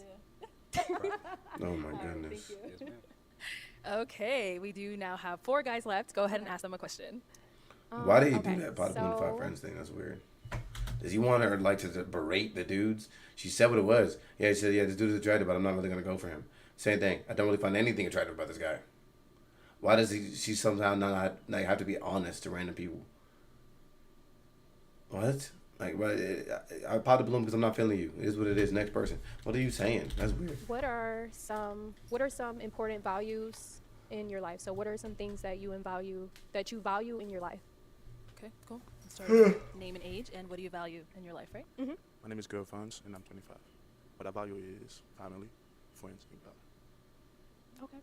S1: Oh my goodness.
S13: Yes, ma'am.
S2: Okay, we do now have 4 guys left. Go ahead and ask them a question.
S1: Why did he
S12: okay,
S1: do that? Pot the balloon to five
S12: so-
S1: friends thing. That's weird. Does he want her like to berate the dudes? She said what it was. Yeah, she said, yeah, this dude is attractive, but I'm not really gonna go for him. Same thing. I don't really find anything attractive about this guy. Why does she somehow not like have to be honest to random people? What? Like, what? I popped the balloon because I'm not feeling you. It is what it is. Next person. What are you saying? That's weird.
S12: What are some important values in your life? So what are some things that you value in your life?
S2: Okay, cool. Let's start with name and age, and what do you value in your life, right?
S4: My name is Girl Funds, and I'm 25. What I value is family, friends, and God.
S2: Okay.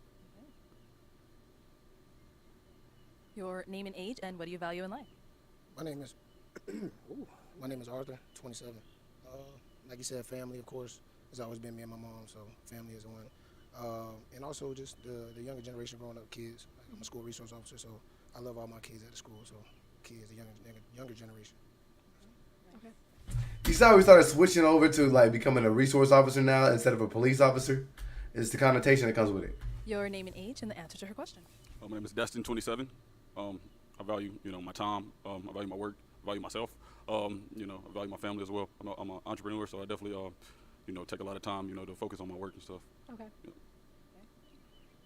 S2: Your name and age, and what do you value in life?
S9: My name is my name is Arthur, 27. Like you said, family, of course, has always been me and my mom, so family is one. And also just the younger generation growing up, kids. I'm a school resource officer, so I love all my kids at the school, so kids, the younger generation.
S2: Okay.
S1: You saw we started switching over to like becoming a resource officer now instead of a police officer. It's the connotation that comes with it.
S2: Your name and age, and the answer to her question.
S7: My name is Destin, 27. I value, my time. I value my work. I value myself. I value my family as well. I'm an entrepreneur, so I definitely, take a lot of time, to focus on my work and stuff.
S2: Okay.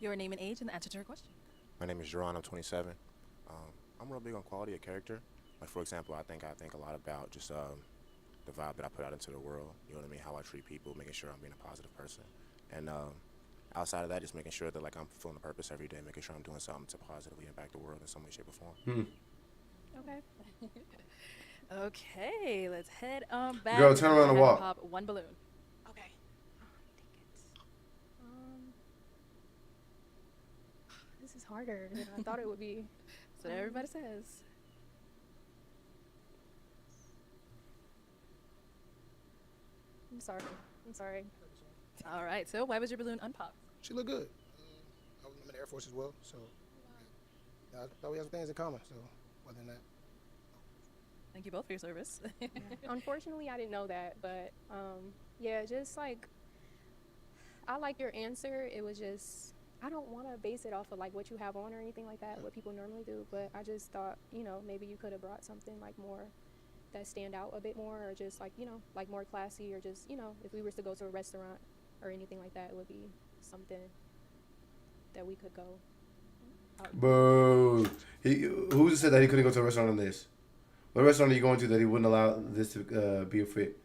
S2: Your name and age, and the answer to her question.
S8: My name is Jerron. I'm 27. I'm real big on quality of character. Like, for example, I think a lot about just the vibe that I put out into the world. You know what I mean? How I treat people, making sure I'm being a positive person. And outside of that, just making sure that like I'm fulfilling a purpose every day, making sure I'm doing something to positively impact the world in some way, shape, or form.
S12: Okay.
S2: Okay, let's head back.
S1: Girl, turn around and
S2: Go ahead
S1: walk.
S2: Pop one balloon.
S12: Okay. This is harder than I thought it would be.
S2: That's what everybody says.
S12: I'm sorry.
S2: All right. So why was your balloon unpopped?
S9: She looked good. I'm in the Air Force as well, so I thought we had some things in common. So other than that,
S2: Thank you both for your service.
S12: Unfortunately, I didn't know that, but yeah, just like I like your answer. It was just I don't want to base it off of like what you have on or anything like that, what people normally do. But I just thought, maybe you could have brought something like more that stand out a bit more, or just like like more classy, or just if we were to go to a restaurant or anything like that, it would be something that we could go.
S1: Boo! Who said that he couldn't go to a restaurant on this? What restaurant are you going to that he wouldn't allow this to be a fit?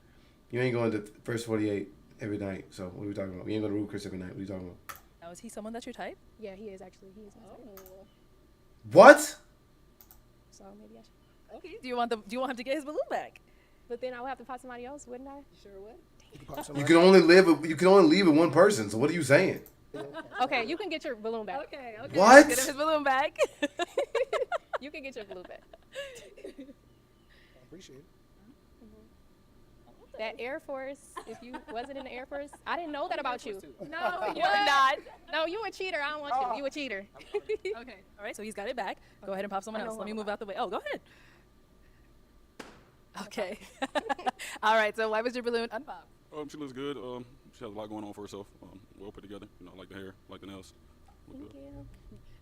S1: You ain't going to First 48 every night. So what are we talking about? We ain't going to Ruth Chris every night. What are you talking about?
S2: Now, is he someone that's your type?
S12: Yeah, he is actually. He is my type.
S1: What?
S12: So maybe I should.
S2: Okay. Do you want him to get his balloon back?
S12: But then I would have to pop somebody else, wouldn't I?
S2: You sure would.
S1: You can only leave with one person. So what are you saying?
S12: Okay, you can get your balloon back.
S2: Okay.
S1: What?
S2: Get him his balloon back.
S12: You can get your balloon back.
S9: I appreciate it.
S12: That Air Force, if you wasn't in the Air Force, I didn't know that about you.
S2: No, you're not.
S12: No, you a cheater. I don't want you. You a cheater.
S2: Okay. All right. So he's got it back. Go ahead and pop someone else. Let me move out the way. Oh, go ahead. Okay. All right. So why was your balloon unpopped?
S7: She looks good. She has a lot going on for herself. Well put together. I like the hair, like the nails. Look
S12: Thank
S7: good.
S12: you.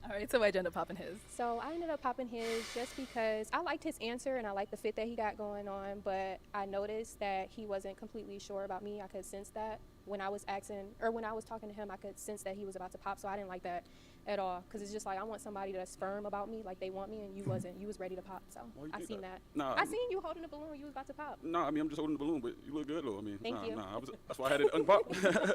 S2: All right. So why'd you end up popping his?
S12: So I ended up popping his just because I liked his answer and I liked the fit that he got going on, but I noticed that he wasn't completely sure about me. I could sense that when I was talking to him, I could sense that he was about to pop. So I didn't like that at all, because it's just like I want somebody that's firm about me, like they want me, and you wasn't. You was ready to pop. So I seen that.
S7: Nah,
S12: I seen you holding the balloon. You was about to pop.
S7: Nah, I mean I'm just holding the balloon, but you look good though. I mean,
S12: Thank you.
S7: That's why I had it unpop.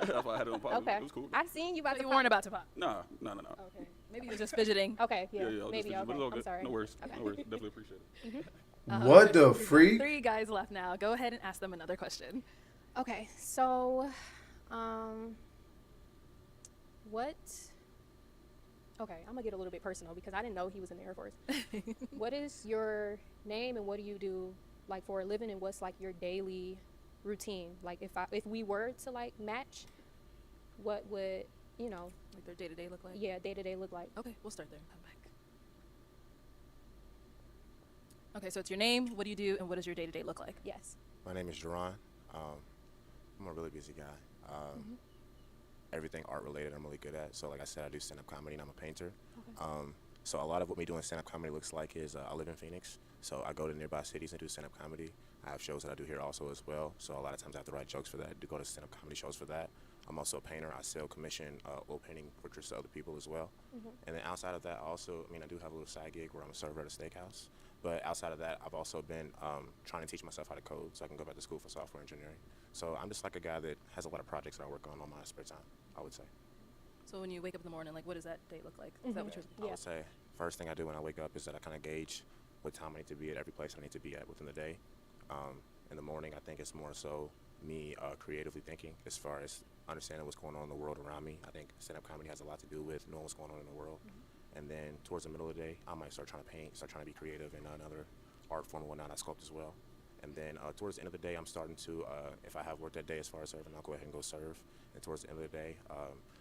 S7: That's why I had it unpop.
S12: Okay.
S7: It was cool.
S12: I seen you about to
S2: You
S12: pop.
S2: weren't about to pop.
S7: No.
S2: Okay. Maybe you were just fidgeting.
S12: Okay. Yeah.
S7: I was
S12: Maybe.
S7: just
S12: Okay.
S7: but it's all good.
S12: I'm sorry.
S7: No worries.
S12: Okay.
S7: No worries. Definitely appreciate it.
S1: What the freak?
S2: 3 guys left now. Go ahead and ask them another question.
S12: Okay, so, okay, I'm gonna get a little bit personal because I didn't know he was in the Air Force. What is your name and what do you do, like, for a living, and what's, like, your daily routine? Like, if we were to, like, match, what would,
S2: Like their day-to-day look like?
S12: yeah, day-to-day look like?
S2: Okay, we'll start there and come back. Okay, so it's your name, what do you do, and what does your day-to-day look like?
S12: Yes.
S8: My name is Jerron. I'm a really busy guy. Everything art related I'm really good at. So like I said, I do stand-up comedy and I'm a painter.
S12: Okay.
S8: So a lot of what we do in stand-up comedy looks like is I live in Phoenix. So I go to nearby cities and do stand-up comedy. I have shows that I do here also as well. So a lot of times I have to write jokes for that. I do go to stand-up comedy shows for that. I'm also a painter. I sell commission oil painting portraits to other people as well. And then outside of that, also, I do have a little side gig where I'm a server at a steakhouse. But outside of that, I've also been trying to teach myself how to code so I can go back to school for software engineering. So I'm just like a guy that has a lot of projects that I work on my spare time, I would say.
S2: So when you wake up in the morning, like, what does that day look like? Is that what you're
S8: I would say first thing I do when I wake up is that I kind of gauge what time I need to be at every place I need to be at within the day. In the morning, I think it's more so me creatively thinking as far as understanding what's going on in the world around me. I think stand-up comedy has a lot to do with knowing what's going on in the world. And then towards the middle of the day, I might start trying to paint, start trying to be creative in another art form and whatnot. I sculpt as well. And then towards the end of the day, I'm starting to, if I have work that day as far as serving, I'll go ahead and go serve. And towards the end of the day,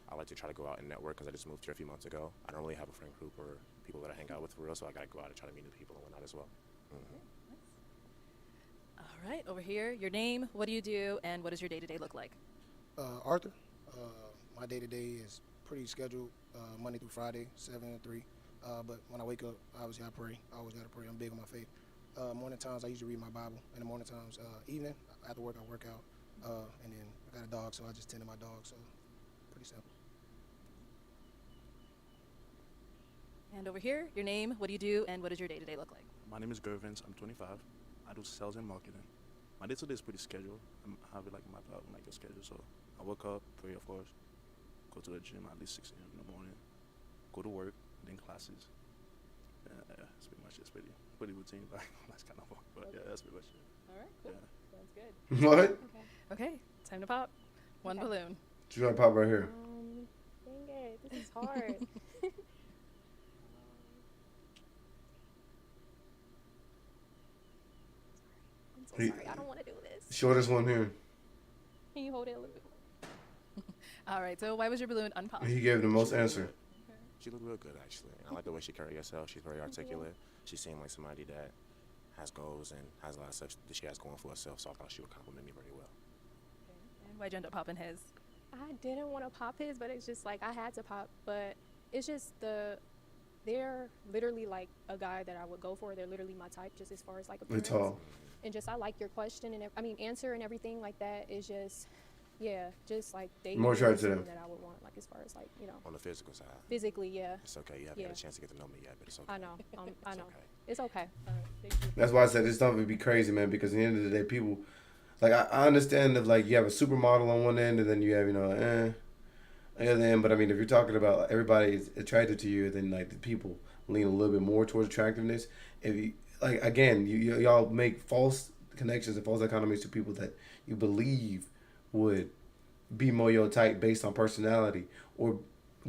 S8: I like to try to go out and network because I just moved here a few months ago. I don't really have a friend group or people that I hang out with for real, so I got to go out and try to meet new people and whatnot as well.
S2: All right, over here, your name, what do you do, and what does your day-to-day look like?
S9: Arthur. My day-to-day is pretty scheduled, Monday through Friday, 7 to 3. But when I wake up, obviously I pray. I always got to pray. I'm big on my faith. Morning times, I usually read my Bible. In the morning times, evening, after work, I work out. And then I got a dog, so I just tend to my dog. So pretty simple.
S2: And over here, your name, what do you do, and what does your day-to-day look like?
S4: My name is Gervins. I'm 25. I do sales and marketing. My day-to-day is pretty scheduled. I have it like mapped out like a schedule. So I wake up, pray of course, go to the gym at least 6 a.m. in the morning, go to work, then classes. That's pretty much it. It's pretty routine, but that's kind of fun. But yeah, that's pretty much it.
S2: All right, cool.
S4: Yeah.
S2: Sounds good.
S1: What?
S2: Okay, time to pop. One balloon.
S1: You gotta pop right here.
S12: Dang it, this is hard. sorry, I don't want to do this.
S1: Shortest one here.
S12: Can you hold it a little bit?
S2: All right. So why was your balloon unpopped?
S1: He gave the most answer.
S8: She looked real good, actually. I like the way she carried herself. She's very articulate. She seemed like somebody that has goals and has a lot of stuff that she has going for herself, so I thought she would compliment me very well.
S2: And why'd you end up popping his?
S12: I didn't want to pop his, but it's just like I had to pop. But it's just they're literally like a guy that I would go for. They're literally my type, just as far as like appearance.
S1: They're tall.
S12: And just I like your question and answer and everything like that is just just like they
S1: More attracted to them.
S12: that I would want, like as far as like
S8: On the physical side.
S12: physically, yeah.
S8: It's okay. You haven't had a chance to get to know me yet, but it's okay.
S12: I know. I know.
S8: okay.
S12: It's okay.
S2: All right. Thank you.
S1: That's why I said this stuff would be crazy, man. Because at the end of the day, people, like I understand that like you have a supermodel on one end, and then you have on the other end. But I mean, if you're talking about everybody is attracted to you, then like the people lean a little bit more towards attractiveness. If you like again, y'all make false connections and false economies to people that you believe would be more your type based on personality or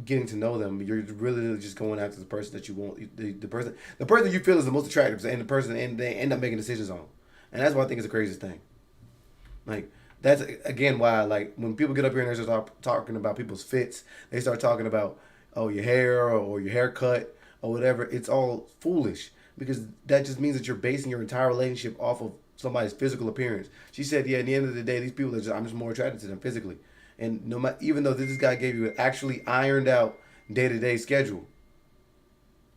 S1: getting to know them. You're really just going after the person that you want, the person you feel is the most attractive, and the person and they end up making decisions on. And that's what I think is the craziest thing. Like that's again why like when people get up here and they start talking about people's fits, they start talking about your hair or your haircut or whatever. It's all foolish because that just means that you're basing your entire relationship off of somebody's physical appearance. She said, at the end of the day, these people I'm just more attracted to them physically. And no matter, even though this guy gave you an actually ironed out day-to-day schedule,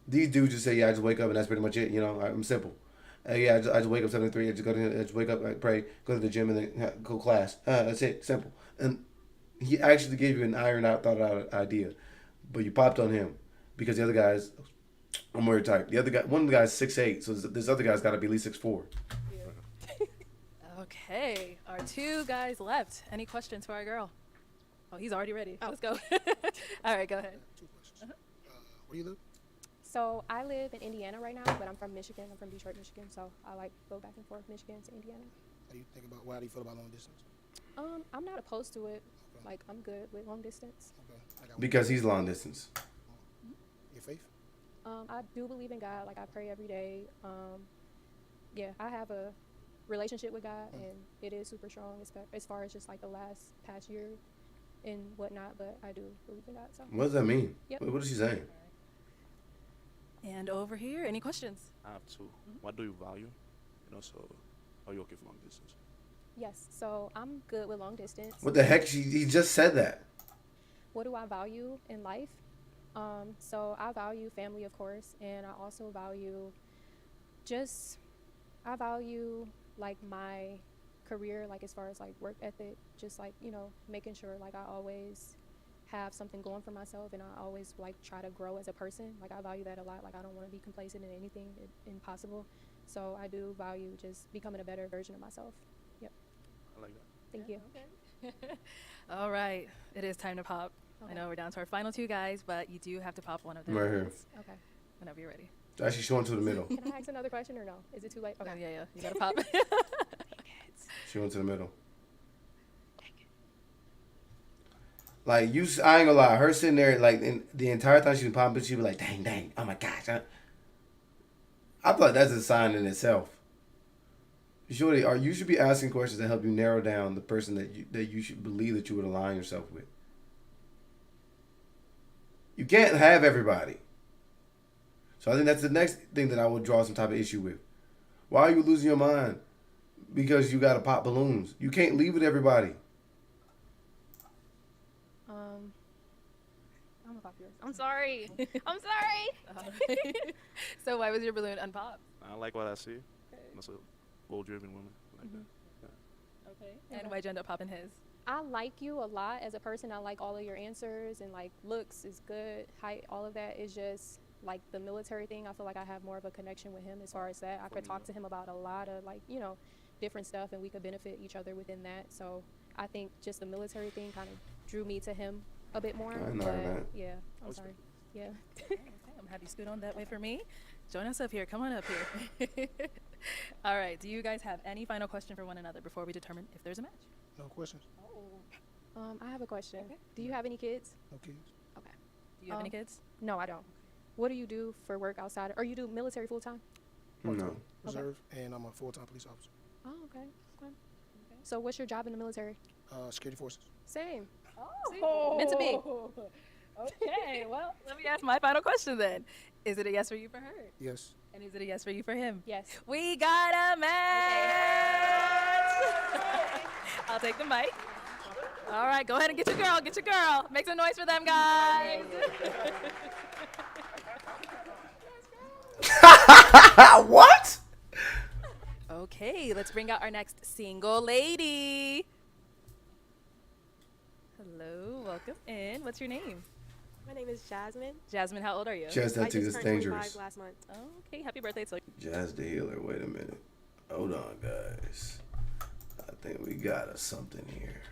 S1: these dudes just say, I just wake up and that's pretty much it. I'm simple. I just wake up 7 to 3. I just wake up, I pray, go to the gym, and then go class. That's it, simple. And he actually gave you an ironed out, thought out idea, but you popped on him because the other guys are more your type. The other guy, one of the guys 6'8", so this other guy's got to be at least 6'4".
S2: Okay, our 2 guys left. Any questions for our girl? Oh, he's already ready. Let's go. All right, go ahead.
S9: 2 questions. Where you live?
S12: So I live in Indiana right now, but I'm from Michigan. I'm from Detroit, Michigan. So I like go back and forth Michigan to Indiana.
S9: Why do you feel about long distance?
S12: I'm not opposed to it.
S9: Okay.
S12: Like I'm good with long distance.
S9: Okay. I got one.
S1: Because he's long distance.
S9: Your faith?
S12: I do believe in God. Like I pray every day. I have a relationship with God, and it is super strong as far as just like the past year and whatnot. But I do believe in God. So
S1: What does that mean?
S12: Yep.
S1: What is she saying?
S2: And over here, any questions?
S4: I have 2. What do you value? So are you okay for long distance?
S12: yes, so I'm good with long distance.
S1: What the heck? He just said that.
S12: What do I value in life? So I value family, of course, and I also value like my career, like as far as like work ethic, just like, making sure like I always have something going for myself and I always like try to grow as a person. Like I value that a lot. Like I don't want to be complacent in anything impossible. So I do value just becoming a better version of myself. Yep.
S4: I like that.
S12: Thank you.
S2: Okay. All right, it is time to pop.
S12: Okay.
S2: I know we're down to our final 2 guys, but you do have to pop one of them.
S1: Right here.
S12: Okay.
S2: Whenever you're ready.
S1: Actually, she went to the middle.
S12: Can I ask another question or no? Is it too late?
S2: Okay.
S12: Okay.
S2: Yeah. You gotta pop.
S1: She went to the middle. Like, I ain't gonna lie. Her sitting there, like, in the entire time she was popping, she'd be like, dang, oh my gosh. I thought that's a sign in itself. You should be asking questions that help you narrow down the person that you should believe that you would align yourself with. You can't have everybody. So I think that's the next thing that I would draw some type of issue with. Why are you losing your mind? Because you got to pop balloons. You can't leave with everybody.
S12: I'm gonna pop yours. I'm sorry. I'm sorry.
S2: So why was your balloon unpopped?
S4: I like what I see. That's a goal-driven woman. I like that.
S2: Okay. And why'd you end up popping his?
S12: I like you a lot as a person. I like all of your answers and like looks is good, height, all of that is just like the military thing. I feel like I have more of a connection with him as far as that. I could talk to him about a lot of like, different stuff and we could benefit each other within that. So I think just the military thing kind of drew me to him a bit more.
S1: I know
S12: but
S1: that.
S12: yeah, I'm sorry. Yeah.
S2: Okay, I'm gonna have you scoot on that way for me. Join us up here. Come on up here. All right. Do you guys have any final question for one another before we determine if there's a match?
S9: No questions?
S12: I have a question.
S2: Okay.
S12: Do you have any kids?
S9: No kids?
S12: Okay.
S2: Do you have any kids?
S12: No, I don't. What do you do for work outside? Or you do military full time?
S1: No.
S9: Reserve, and I'm a full-time police officer.
S12: Oh, Okay. So what's your job in the military?
S9: Security forces.
S12: Same.
S2: Oh, meant to be. Okay, well, let me ask my final question then. Is it a yes for you for her?
S9: Yes.
S2: And is it a yes for you for him?
S12: Yes.
S2: We got a match! I'll take the mic. All right, go ahead and get your girl. Get your girl. Make some noise for them, guys.
S1: What?
S2: Okay, let's bring out our next single lady. Hello, welcome in. What's your name?
S14: My name is Jasmine.
S2: Jasmine, how old are you?
S1: Jazz
S14: I
S1: tattoo
S14: just
S1: is
S14: turned 25
S1: dangerous.
S14: last month.
S2: Okay, happy birthday to you.
S1: Jazz the healer. Wait a minute. Hold on, guys. I think we got us something here.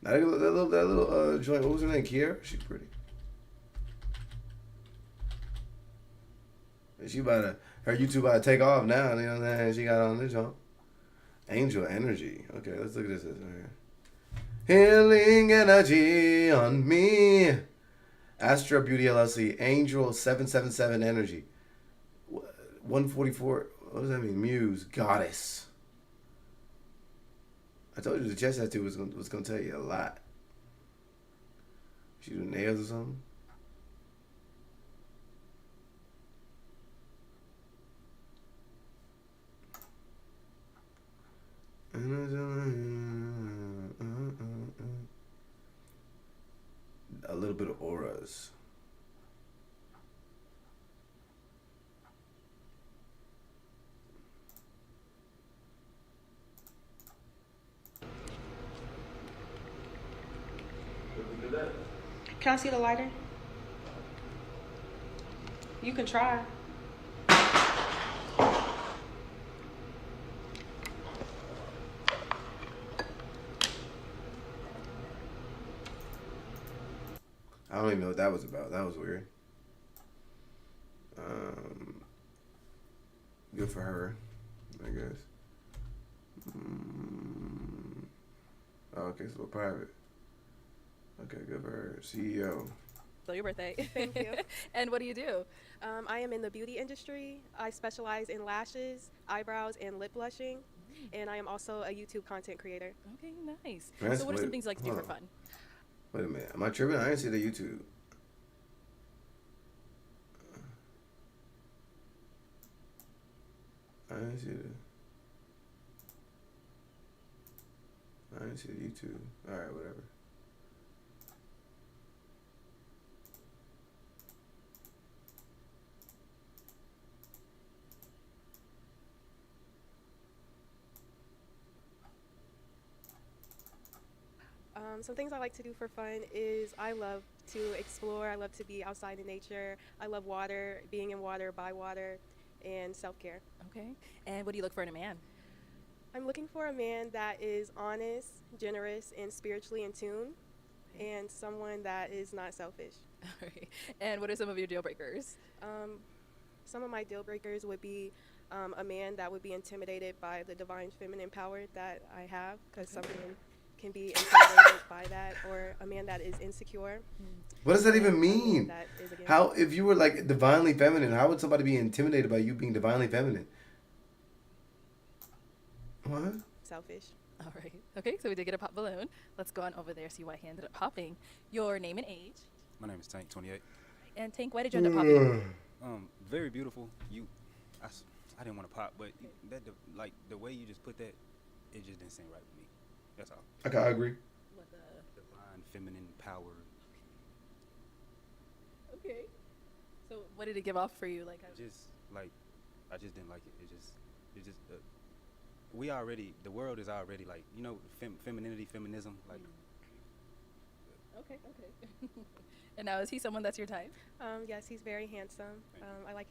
S1: Now that little joint. What was her name? Kiera. She's pretty. And she about to. Her YouTube about to take off now. You know what I'm saying? She got on this jump. Angel energy. Okay, let's look at this right here. Healing energy on me. Astra Beauty LLC. Angel 777 energy. 144. What does that mean? Muse. Goddess. I told you the chest tattoo was gonna tell you a lot. She do nails or something? A little bit of auras.
S14: Can I see the lighter? You can try.
S1: I don't even know what that was about. That was weird. Good for her, I guess. Oh, okay, it's a little private. Okay, good for her. CEO.
S2: So your birthday.
S14: Thank you.
S2: And what do you do?
S14: I am in the beauty industry. I specialize in lashes, eyebrows, and lip blushing. And I am also a YouTube content creator.
S2: Okay, nice.
S1: That's
S2: So what are some
S1: lit.
S2: things you like to do for
S1: Hold on.
S2: fun?
S1: Wait a minute. Am I tripping? I didn't see the YouTube. I didn't see the YouTube. Alright, whatever.
S14: Some things I like to do for fun is I love to explore. I love to be outside in nature. I love water, being in water, by water, and self-care.
S2: Okay. And what do you look for in a man?
S14: I'm looking for a man that is honest, generous, and spiritually in tune, and someone that is not selfish.
S2: All right. And what are some of your deal breakers?
S14: Some of my deal breakers would be a man that would be intimidated by the divine feminine power that I have, because some men can be intimidated by that, or a man that is insecure.
S1: What does that even mean?
S14: That is against
S1: How, if you were like divinely feminine, how would somebody be intimidated by you being divinely feminine? What?
S14: selfish.
S2: All right. Okay, so we did get a pop balloon. Let's go on over there, see why he ended up popping. Your name and age.
S13: My name is Tank, 28.
S2: And Tank, why did you end up popping?
S13: Very beautiful. I didn't want to pop, but like the way you just put that, it just didn't seem right with me. That's all.
S1: Okay, I agree.
S2: What the?
S13: Divine feminine power.
S2: Okay. So what did it give off for you? Like,
S13: I just didn't like it. It just the world is already like, femininity, feminism, like.
S2: Okay. And now, is he someone that's your type?
S14: Yes, he's very handsome. I like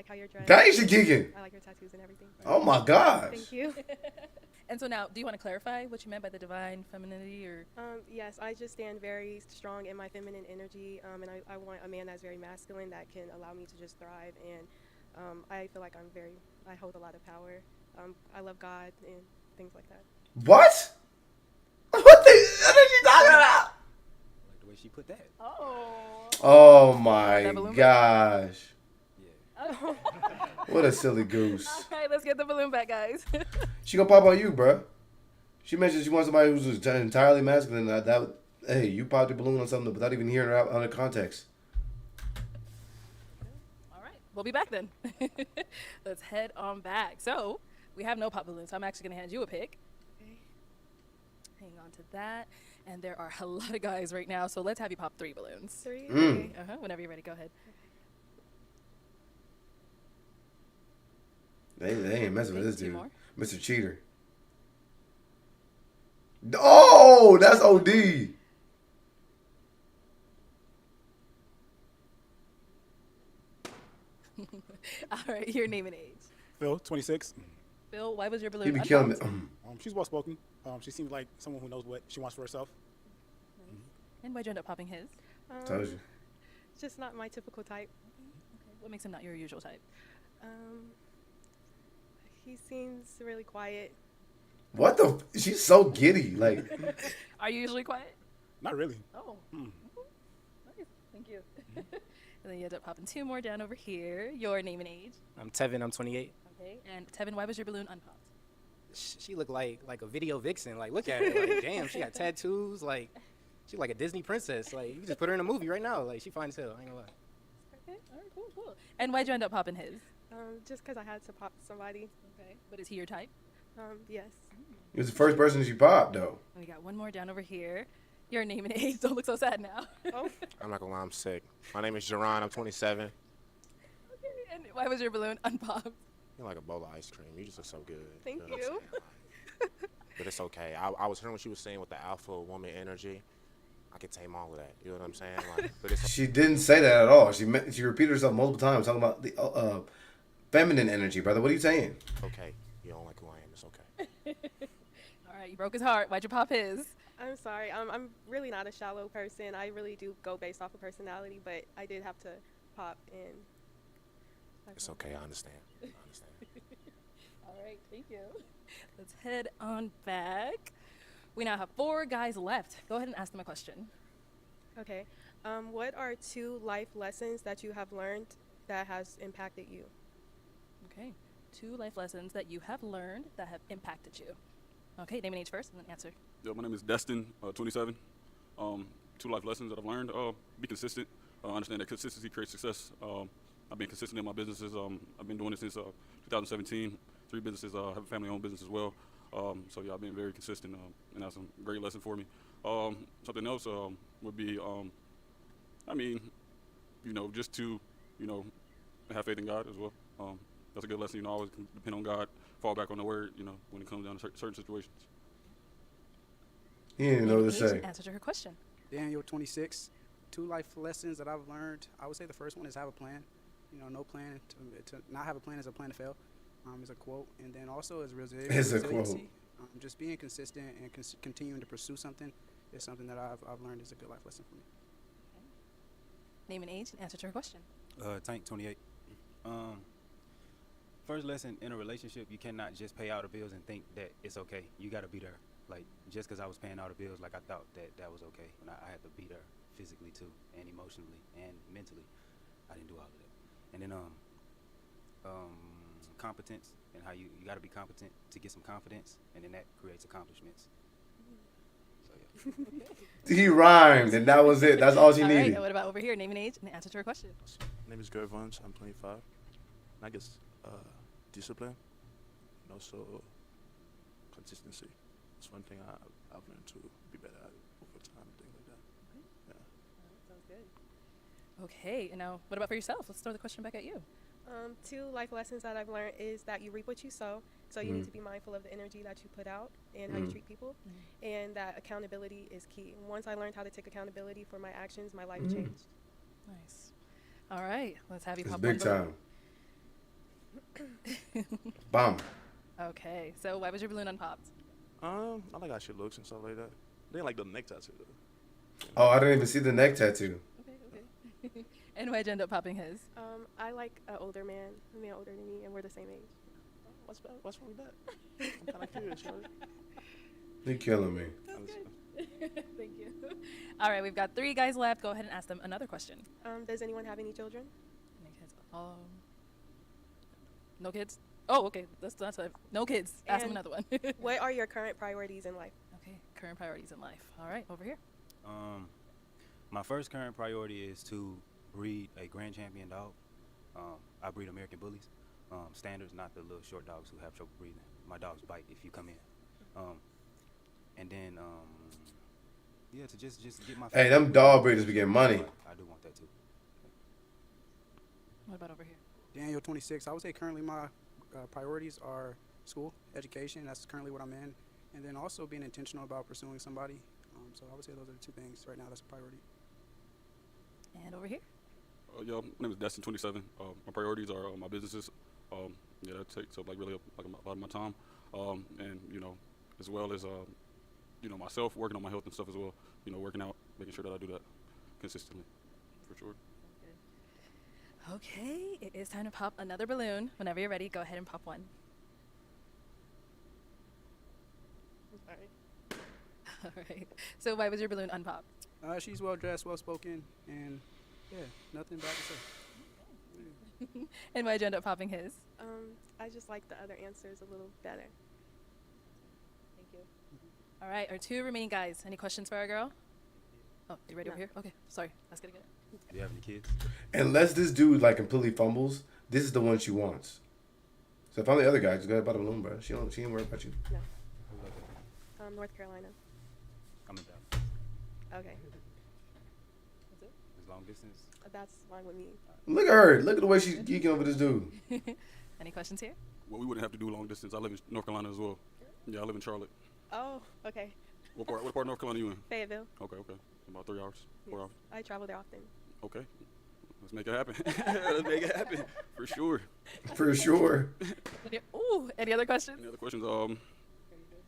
S14: how you're dressed.
S1: Daisha Keegan.
S14: I like your tattoos and everything.
S1: Oh my gosh.
S14: Thank you.
S2: And so now, do you want to clarify what you meant by the divine femininity, or?
S14: Yes, I just stand very strong in my feminine energy, and I want a man that's very masculine that can allow me to just thrive. And I feel like I hold a lot of power. I love God and things like that.
S1: What? What is she talking about?
S13: Like the way she put that.
S1: Oh my
S2: That balloon
S1: gosh.
S13: Yeah.
S1: What a silly goose.
S2: All right, let's let's get the balloon back, guys.
S1: She gonna pop on you, bruh. She mentioned she wants somebody who's just entirely masculine. Hey, you popped the balloon on something without even hearing it out under context.
S2: All right, we'll be back then. Let's head on back. So we have no pop balloons, so I'm actually gonna hand you a pick. Okay. Hang on to that. And there are a lot of guys right now, so let's have you pop 3 balloons.
S14: 3?
S1: Mm.
S2: Whenever you're ready, go ahead.
S1: They ain't messing with this
S2: 2
S1: dude.
S2: more.
S1: Mr. Cheater. Oh, that's OD.
S2: All right, your name and age.
S5: Phil, 26.
S2: Bill, why was your balloon
S1: He be killing me.
S2: unpopped?
S5: She's well spoken. She seems like someone who knows what she wants for herself.
S2: And why'd you end up popping his?
S1: Told you.
S14: Just not my typical type.
S2: Okay. What makes him not your usual type?
S14: He seems really quiet.
S1: What the? She's so giddy. Like,
S2: Are you usually quiet?
S5: Not really.
S2: Oh. Nice. Thank you. And then you end up popping 2 more down over here. Your name and age.
S10: I'm Tevin. I'm 28.
S2: Okay. And Tevin, why was your balloon unpopped?
S10: She looked like a video vixen. Like, look at her. Like, damn, she got tattoos. Like, she's like a Disney princess. Like, you can just put her in a movie right now. Like, she fine as hell. I ain't gonna lie.
S2: Okay. All right. Cool. And why'd you end up popping his?
S14: Just because I had to pop somebody.
S2: Okay. But is he your type?
S14: Yes.
S1: he was the first person she popped, though.
S2: We got 1 more down over here. Your name and age. Don't look so sad now.
S14: Oh.
S8: I'm not gonna lie, I'm sick. My name is Jerron. I'm 27.
S2: Okay. And why was your balloon unpopped?
S8: You're like a bowl of ice cream. You just look so good.
S14: Thank
S8: know what I'm
S14: you.
S8: saying? Like, but it's okay. I was hearing what she was saying with the alpha woman energy. I could tame all of that. You know what I'm saying? Like, but it's
S1: She didn't say that at all. She repeated herself multiple times talking about the feminine energy, brother. What are you saying?
S8: okay. You don't like who I am. It's okay.
S2: All right. You broke his heart. Why'd you pop his?
S14: I'm sorry. I'm really not a shallow person. I really do go based off of personality, but I did have to pop in.
S8: It's okay. I understand.
S2: All right, thank you. Let's head on back. We now have 4 guys left. Go ahead and ask them a question.
S14: Okay. What are 2 life lessons that you have learned that has impacted you?
S2: Okay. 2 life lessons that you have learned that have impacted you. Okay, name and age first, and then answer.
S7: Yeah, my name is Destin, 27. 2 life lessons that I've learned: be consistent. Understand that consistency creates success. I've been consistent in my businesses. I've been doing it since 2017. 3 businesses. I have a family-owned business as well. So yeah, I've been very consistent, and that's a great lesson for me. Something else would be, I mean, just to, have faith in God as well. That's a good lesson. Always depend on God, fall back on the Word. When it comes down to certain situations.
S1: He didn't know what to say.
S2: Answer to her question.
S6: Daniel, 26. 2 life lessons that I've learned. I would say the first one is have a plan. No plan to not have a plan is a plan to fail. Is a quote, and then also is resiliency.
S1: Is a quote.
S6: Just being consistent and continuing to pursue something is something that I've learned is a good life lesson for me.
S2: Okay. Name and age, and answer to her question.
S13: Tank, 28. First lesson in a relationship: you cannot just pay all the bills and think that it's okay. You got to be there. Like, just because I was paying all the bills, like I thought that was okay. When I had to be there physically too, and emotionally and mentally. I didn't do all of that. And then competence, and how you got to be competent to get some confidence, and then that creates accomplishments. So yeah.
S1: He rhymed, and that was it. That's all she
S2: All right,
S1: needed.
S2: and what about over here? Name and age, and answer to her question.
S4: My name is Gary Vance. I'm 25. And I guess discipline and also consistency. It's one thing I've learned to be better at over time and things like that. Yeah.
S2: Sounds good. Okay, and now what about for yourself? Let's throw the question back at you.
S14: 2 life lessons that I've learned is that you reap what you sow. So you need to be mindful of the energy that you put out and how you treat people. And that accountability is key. Once I learned how to take accountability for my actions, my life changed.
S2: Nice. All right, let's have you
S1: It's
S2: pop
S1: big
S2: one
S1: time. Bomb.
S2: Okay, so why was your balloon unpopped?
S4: I like how she looks and stuff like that. They didn't like the neck tattoo though.
S1: Oh, I didn't even see the neck tattoo.
S2: Okay. And why'd you end up popping his?
S14: I like an older man, a man older than me, and we're the same age.
S4: What's wrong with that? I'm kind of curious, right?
S1: You're killing me.
S2: Thank you. All right, we've got 3 guys left. Go ahead and ask them another question.
S14: Does anyone have any children?
S2: Any kids? No kids? Oh, okay. That's no kids. Ask him
S14: And
S2: another one.
S14: what are your current priorities in life?
S2: Okay, current priorities in life. All right, over here.
S13: My first current priority is to breed a grand champion dog. I breed American bullies. Standards, not the little short dogs who have trouble breathing. My dogs bite if you come in. And then, yeah, to just get my.
S1: Hey, them dog breeders be getting money.
S13: I do want that too.
S2: What about over here?
S6: Daniel, 26. I would say currently my priorities are school, education. That's currently what I'm in. And then also being intentional about pursuing somebody. So I would say those are the two things right now that's a priority.
S2: And over here?
S7: Yeah, my name is Destin, 27. My priorities are my businesses. Yeah, that takes up like really like a lot of my time. And as well as myself working on my health and stuff as well. Working out, making sure that I do that consistently, for sure.
S2: Okay, it is time to pop another balloon. Whenever you're ready, go ahead and pop one. All right. So why was your balloon unpopped?
S6: She's well dressed, well spoken, and yeah, nothing bad to say.
S2: And why'd you end up popping his?
S14: I just like the other answers a little better.
S2: Thank you. All right, our two remaining guys. Any questions for our girl? Oh, you ready over here? Okay, sorry. That's gonna get it.
S13: Do you have any kids?
S1: Unless this dude like completely fumbles, this is the one she wants. So if I'm the other guy, just go ahead and buy the balloon, bro. She ain't worried about you.
S14: No. North Carolina.
S13: I'm in Dallas.
S14: Okay.
S2: That's it?
S13: It's long distance.
S14: That's fine with me.
S1: Look at her. Look at the way she's geeking over this dude.
S2: Any questions here?
S7: Well, we wouldn't have to do long distance. I live in North Carolina as well. Yeah, I live in Charlotte.
S14: Oh, okay.
S7: What part of North Carolina are you in?
S14: Fayetteville.
S7: Okay. About 3 hours, 4 hours.
S14: I travel there often.
S7: Okay. Let's make it happen. Let's make it happen. For sure.
S1: For sure.
S2: Ooh, any other questions?
S7: Any other questions? You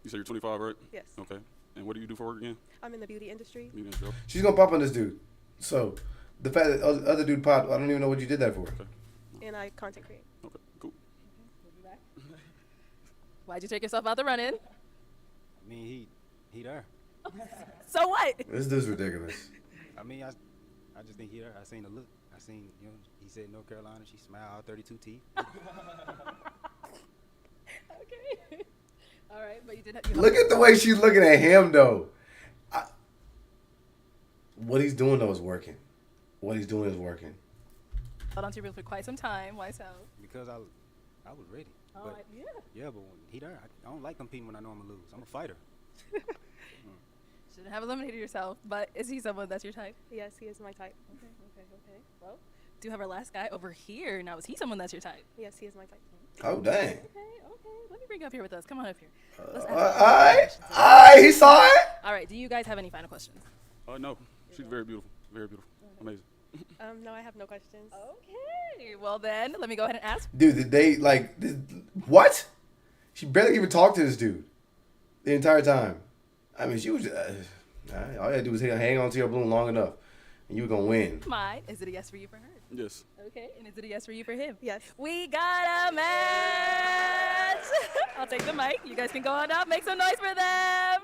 S7: said you're 25, right?
S14: Yes.
S7: Okay. And what do you do for work again?
S14: I'm in the beauty industry.
S7: Beauty industry.
S1: She's gonna pop on this dude. So the fact that other dude popped, I don't even know what you did that for.
S7: Okay.
S14: And I content create.
S7: Okay, cool.
S2: Why'd you take yourself out the run-in?
S13: I mean, he there.
S2: So what?
S1: This dude's ridiculous.
S13: I mean, I just think he there. I seen the look. I seen, he said North Carolina. She smiled, all 32 teeth.
S2: Okay. All right, but you did.
S1: Look at the way she's looking at him, though. What he's doing, though, is working. What he's doing is working.
S2: Held on to your reel for quite some time. Why so?
S13: Because I was ready.
S2: Oh,
S13: But,
S2: yeah.
S13: Yeah, but when he there, I don't like competing when I know I'm going to lose. I'm a fighter.
S2: Shouldn't have eliminated yourself, but is he someone that's your type?
S14: Yes, he is my type.
S2: Okay. Well, do have our last guy over here. Now, is he someone that's your type?
S14: Yes, he is my type.
S1: Oh, dang.
S2: Okay. Let me bring you up here with us. Come on up here. Let's ask
S1: All right, he saw it.
S2: All right, do you guys have any final questions?
S7: No. She's very beautiful. Very beautiful. Amazing.
S14: No, I have no questions.
S2: Okay. Well, then, let me go ahead and ask.
S1: Dude, did they, what? She barely even talked to this dude the entire time. I mean, she was all you had to do was hang on to your balloon long enough, and you were going to win.
S2: Mine. Is it a yes for you for her?
S7: Yes.
S2: Okay. And is it a yes for you for him?
S14: Yes.
S2: We got a match. I'll take the mic. You guys can go on up. Make some noise for them.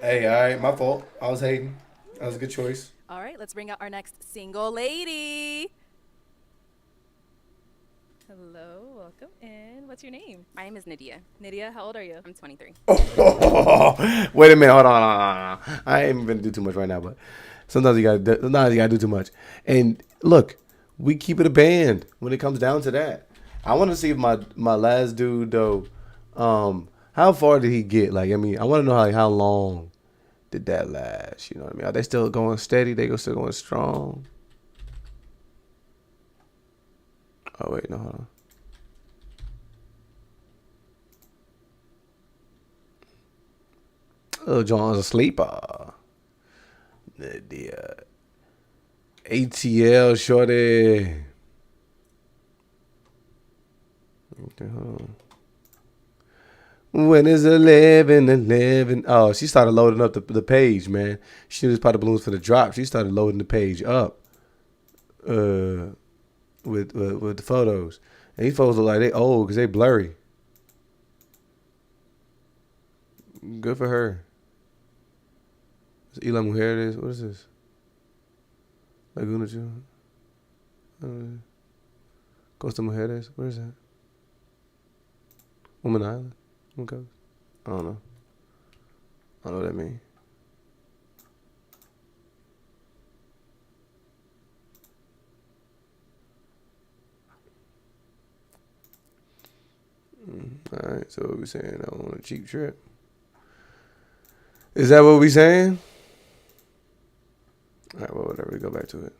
S1: Hey, all right, my fault. I was hating. That was a good choice.
S2: All right, let's bring out our next single lady. Hello, welcome in. What's your name?
S15: My name is Nydia.
S2: Nydia, how old are you?
S15: I'm 23.
S1: Wait a minute, hold on. I ain't even gonna do too much right now, but sometimes you gotta do too much. And look, we keep it a band when it comes down to that. I want to see if my last dude though, how far did he get? Like, I mean, I want to know how long did that last? You know what I mean? Are they still going steady? They still going strong? Oh wait, no, hold on. Little John's a sleeper. The ATL shorty. Okay, hold on. When is 11? Oh, she started loading up the page, man. She knew this part of balloons for the drop. She started loading the page up. With the photos. And these photos look like they old because they blurry. Good for her. Is Ela Mujeres? What is this? Laguna Costa Mujeres? What is that? Woman Island? Woman Coast? I don't know. I don't know what that means. All right, so what we saying? I want a cheap trip. Is that what we saying? All right, well, whatever. We go back to it.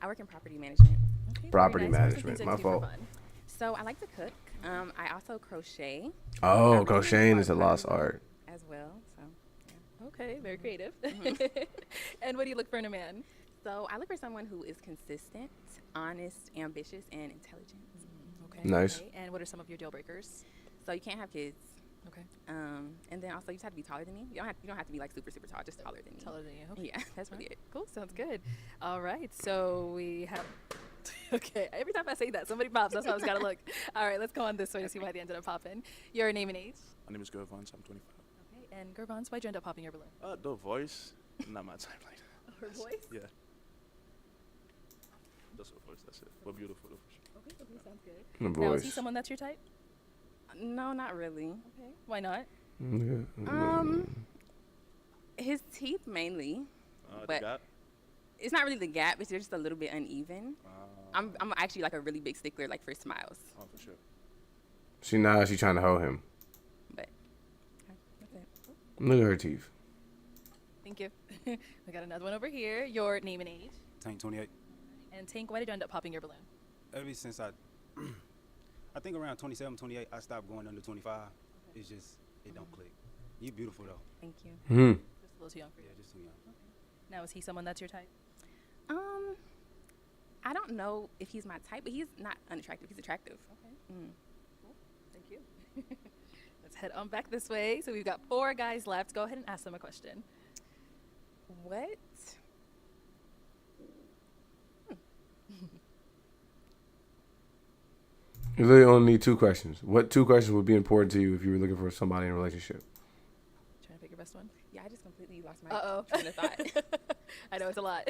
S15: I work in property management.
S2: Okay,
S1: Property
S2: very nice. What's the
S1: management.
S2: things that
S1: My
S2: you do for
S1: fault.
S2: fun?
S15: So I like to cook. I also crochet. I
S1: Oh,
S15: really
S1: crocheting
S15: love
S1: is a lost
S15: pottery
S1: art.
S15: as well. So yeah.
S2: Okay, very creative.
S15: Mhm.
S2: And what do you look for in a man?
S15: So I look for someone who is consistent, honest, ambitious, and intelligent.
S2: Okay.
S1: Nice.
S2: Okay. And what are some of your deal breakers?
S15: So you can't have kids.
S2: Okay.
S15: And then also you just have to be taller than me. You don't have to be like super tall, just taller than me.
S2: Taller than you. Okay.
S15: Yeah, that's really it.
S2: Cool. Sounds good. All right. So we have. Okay. Every time I say that, somebody pops. That's why I was gotta look. All right. Let's go on this way to see why they ended up popping. Your name and age.
S4: My name is Gervons. I'm 25.
S2: Okay. And Gervons, why'd you end up popping your balloon?
S4: The voice, not my type like that.
S2: Her voice.
S4: Yeah. Just her voice. That's it. But beautiful though, for sure.
S2: Okay. Okay. Sounds good.
S1: The
S2: Now, is he
S1: voice.
S2: someone that's your type?
S15: No, not really.
S2: Okay. Why not?
S1: Yeah.
S15: His teeth mainly,
S4: The
S15: but
S4: gap.
S15: it's not really the gap. It's just a little bit uneven. I'm actually like a really big stickler like for smiles.
S4: Oh, for sure.
S1: She trying to hold him.
S15: But that's it.
S1: Look at her teeth.
S2: Thank you. We got another one over here. Your name and age.
S13: Tank 28.
S2: And Tank, why did you end up popping your balloon?
S13: Ever since I think around 27, 28, I stopped going under 25. It's just, it don't click. You beautiful though.
S15: Thank you.
S2: Just a little too young for you.
S13: Yeah, just too young.
S2: Now, is he someone that's your type?
S15: I don't know if he's my type, but he's not unattractive. He's attractive.
S2: Okay. Cool. Thank you. Let's head on back this way. So we've got 4 guys left. Go ahead and ask them a question.
S15: What?
S1: You literally only need 2 questions. What 2 questions would be important to you if you were looking for somebody in a relationship?
S2: Trying to pick your best one.
S15: Yeah, I just completely lost my
S2: Uh-oh.
S15: train of thought.
S2: I know it's a lot.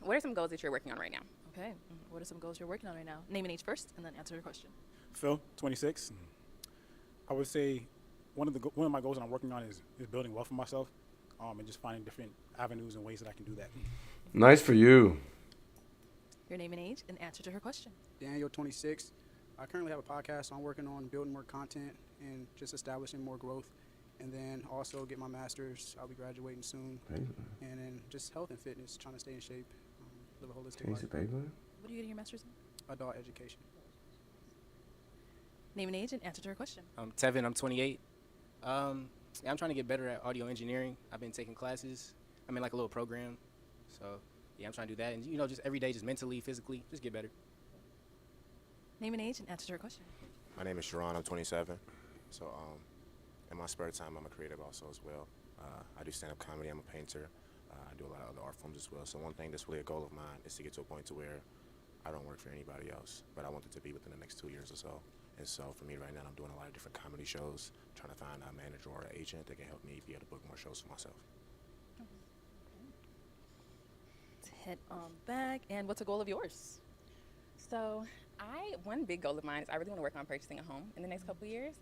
S15: What are some goals that you're working on right now?
S2: Okay. What are some goals you're working on right now? Name and age first, and then answer your question.
S5: Phil, 26. I would say one of my goals that I'm working on is building wealth for myself, and just finding different avenues and ways that I can do that.
S1: Nice for you.
S2: Your name and age, and answer to her question.
S6: Daniel, 26. I currently have a podcast, so I'm working on building more content and just establishing more growth. And then also get my master's. I'll be graduating soon. And then just health and fitness, trying to stay in shape, live a holistic life.
S1: What
S2: What are you getting your master's in?
S6: Adult education.
S2: Name and age, and answer to her question.
S10: Tevin, I'm 28. Yeah, I'm trying to get better at audio engineering. I've been taking classes. I'm in like a little program. So, yeah, I'm trying to do that. And, you know, just every day, just mentally, physically, just get better.
S2: Name and age, and answer to her question.
S8: My name is Sharon. I'm 27. So, in my spare time, I'm a creative also as well. I do stand-up comedy. I'm a painter. I do a lot of other art forms as well. So one thing that's really a goal of mine is to get to a point to where I don't work for anybody else, but I want it to be within the next 2 years or so. And so for me right now, I'm doing a lot of different comedy shows, trying to find a manager or an agent that can help me be able to book more shows for myself.
S2: Let's head on back. And what's a goal of yours?
S15: So one big goal of mine is I really want to work on purchasing a home in the next couple of years.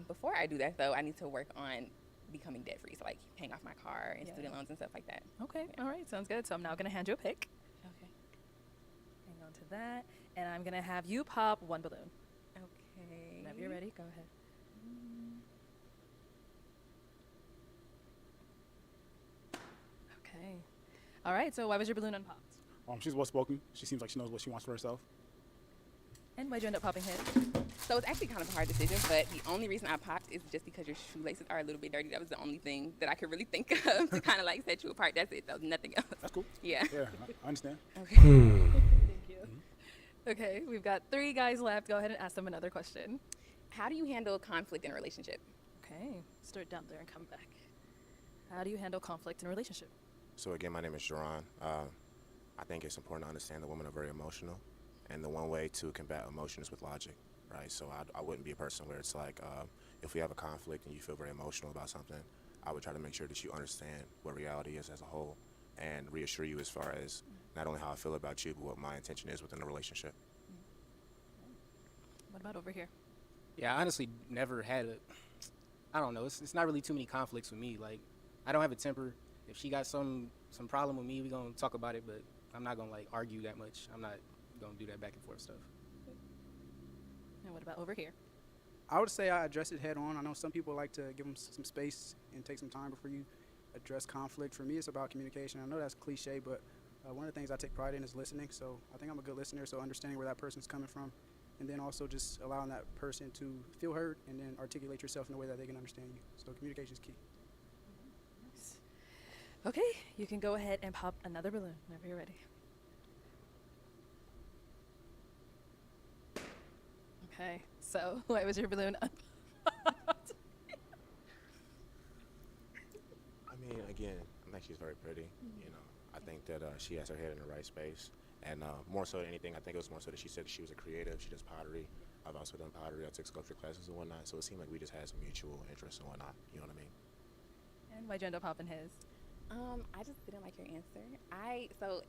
S15: Before I do that, though, I need to work on becoming debt free, so like paying off my car and student loans and stuff like that.
S2: Okay. All right. Sounds good. So I'm now going to hand you a pick.
S15: Okay.
S2: Hang on to that. And I'm going to have you pop 1 balloon.
S15: Okay.
S2: Whenever you're ready, go ahead. Okay. All right. So why was your balloon unpopped?
S5: She's well spoken. She seems like she knows what she wants for herself.
S2: And why'd you end up popping his?
S15: So it's actually kind of a hard decision, but the only reason I popped is just because your shoelaces are a little bit dirty. That was the only thing that I could really think of to kind of like set you apart. That's it. That was nothing else.
S5: That's cool.
S15: Yeah.
S5: Yeah, I understand.
S15: Okay.
S2: Thank you. Okay, we've got 3 guys left. Go ahead and ask them another question.
S15: How do you handle conflict in a relationship?
S2: Okay, start down there and come back. How do you handle conflict in a relationship?
S8: So again, my name is Sharon. I think it's important to understand that women are very emotional, and the one way to combat emotion is with logic, right? So I wouldn't be a person where it's like, if we have a conflict and you feel very emotional about something, I would try to make sure that you understand what reality is as a whole and reassure you as far as not only how I feel about you, but what my intention is within the relationship.
S2: What about over here?
S6: Yeah, I honestly never had I don't know. It's not really too many conflicts with me. Like, I don't have a temper. If she got some problem with me, we gonna talk about it. But I'm not gonna like argue that much. I'm not gonna do that back and forth stuff.
S2: And what about over here?
S6: I would say I address it head on. I know some people like to give them some space and take some time before you address conflict. For me, it's about communication. I know that's cliche, but one of the things I take pride in is listening. So I think I'm a good listener. So understanding where that person's coming from, and then also just allowing that person to feel heard and then articulate yourself in a way that they can understand you. So communication is key.
S2: Nice. Okay, you can go ahead and pop another balloon whenever you're ready. Okay, so why was your balloon up?
S8: I mean, again, I think she's very pretty. You know, I think that she has her head in the right space. And more so than anything, I think it was more so that she said that she was a creative. She does pottery. I've also done pottery. I took sculpture classes and whatnot. So it seemed like we just had some mutual interests and whatnot. You know what I mean?
S2: And why'd you end up popping his?
S15: I just didn't like your answer. So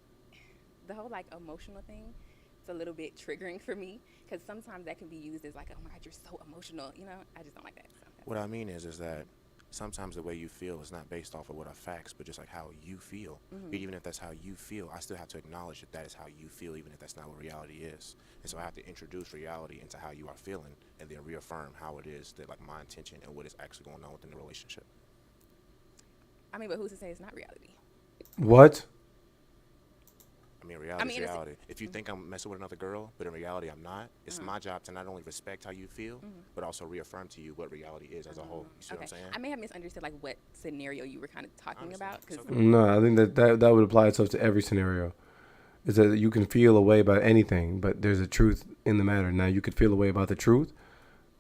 S15: the whole like emotional thing, it's a little bit triggering for me because sometimes that can be used as like, oh my God, you're so emotional. You know, I just don't like that. So
S8: What I mean is that sometimes the way you feel is not based off of what are facts, but just like how you feel. Even if that's how you feel, I still have to acknowledge that that is how you feel, even if that's not what reality is. And so I have to introduce reality into how you are feeling and then reaffirm how it is that like my intention and what is actually going on within the relationship.
S15: I mean, but who's to say it's not reality?
S1: What?
S8: I mean, reality is reality. If you think I'm messing with another girl, but in reality I'm not, it's my job to not only respect how you feel, but also reaffirm to you what reality is as a whole. You see what I'm saying?
S15: I may have misunderstood like what scenario you were kind of talking about.
S1: No, I think that would apply itself to every scenario. Is that you can feel a way about anything, but there's a truth in the matter. Now, you could feel a way about the truth,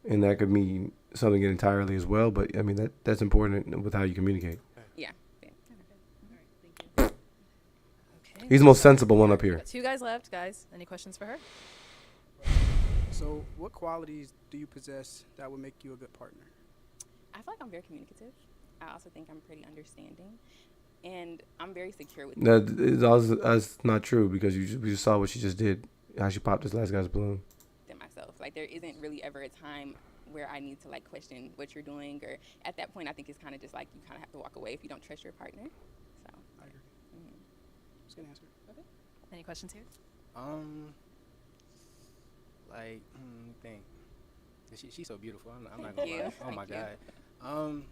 S1: and that could mean something entirely as well. But I mean, that's important with how you communicate.
S15: Yeah.
S1: He's the most sensible one up here.
S2: Two guys left, guys. Any questions for her?
S6: So what qualities do you possess that would make you a good partner?
S15: I feel like I'm very communicative. I also think I'm pretty understanding. And I'm very secure with
S1: That's not true because we just saw what she just did, how she popped this last guy's balloon.
S15: Than myself. Like there isn't really ever a time where I need to like question what you're doing, or at that point I think it's kind of just like you kind of have to walk away if you don't trust your partner. So
S6: I agree. That's a good answer.
S2: Okay. Any questions here?
S6: Think. She's so beautiful. I'm not
S15: Thank
S6: gonna lie.
S15: you.
S6: Oh my
S15: Thank
S6: God.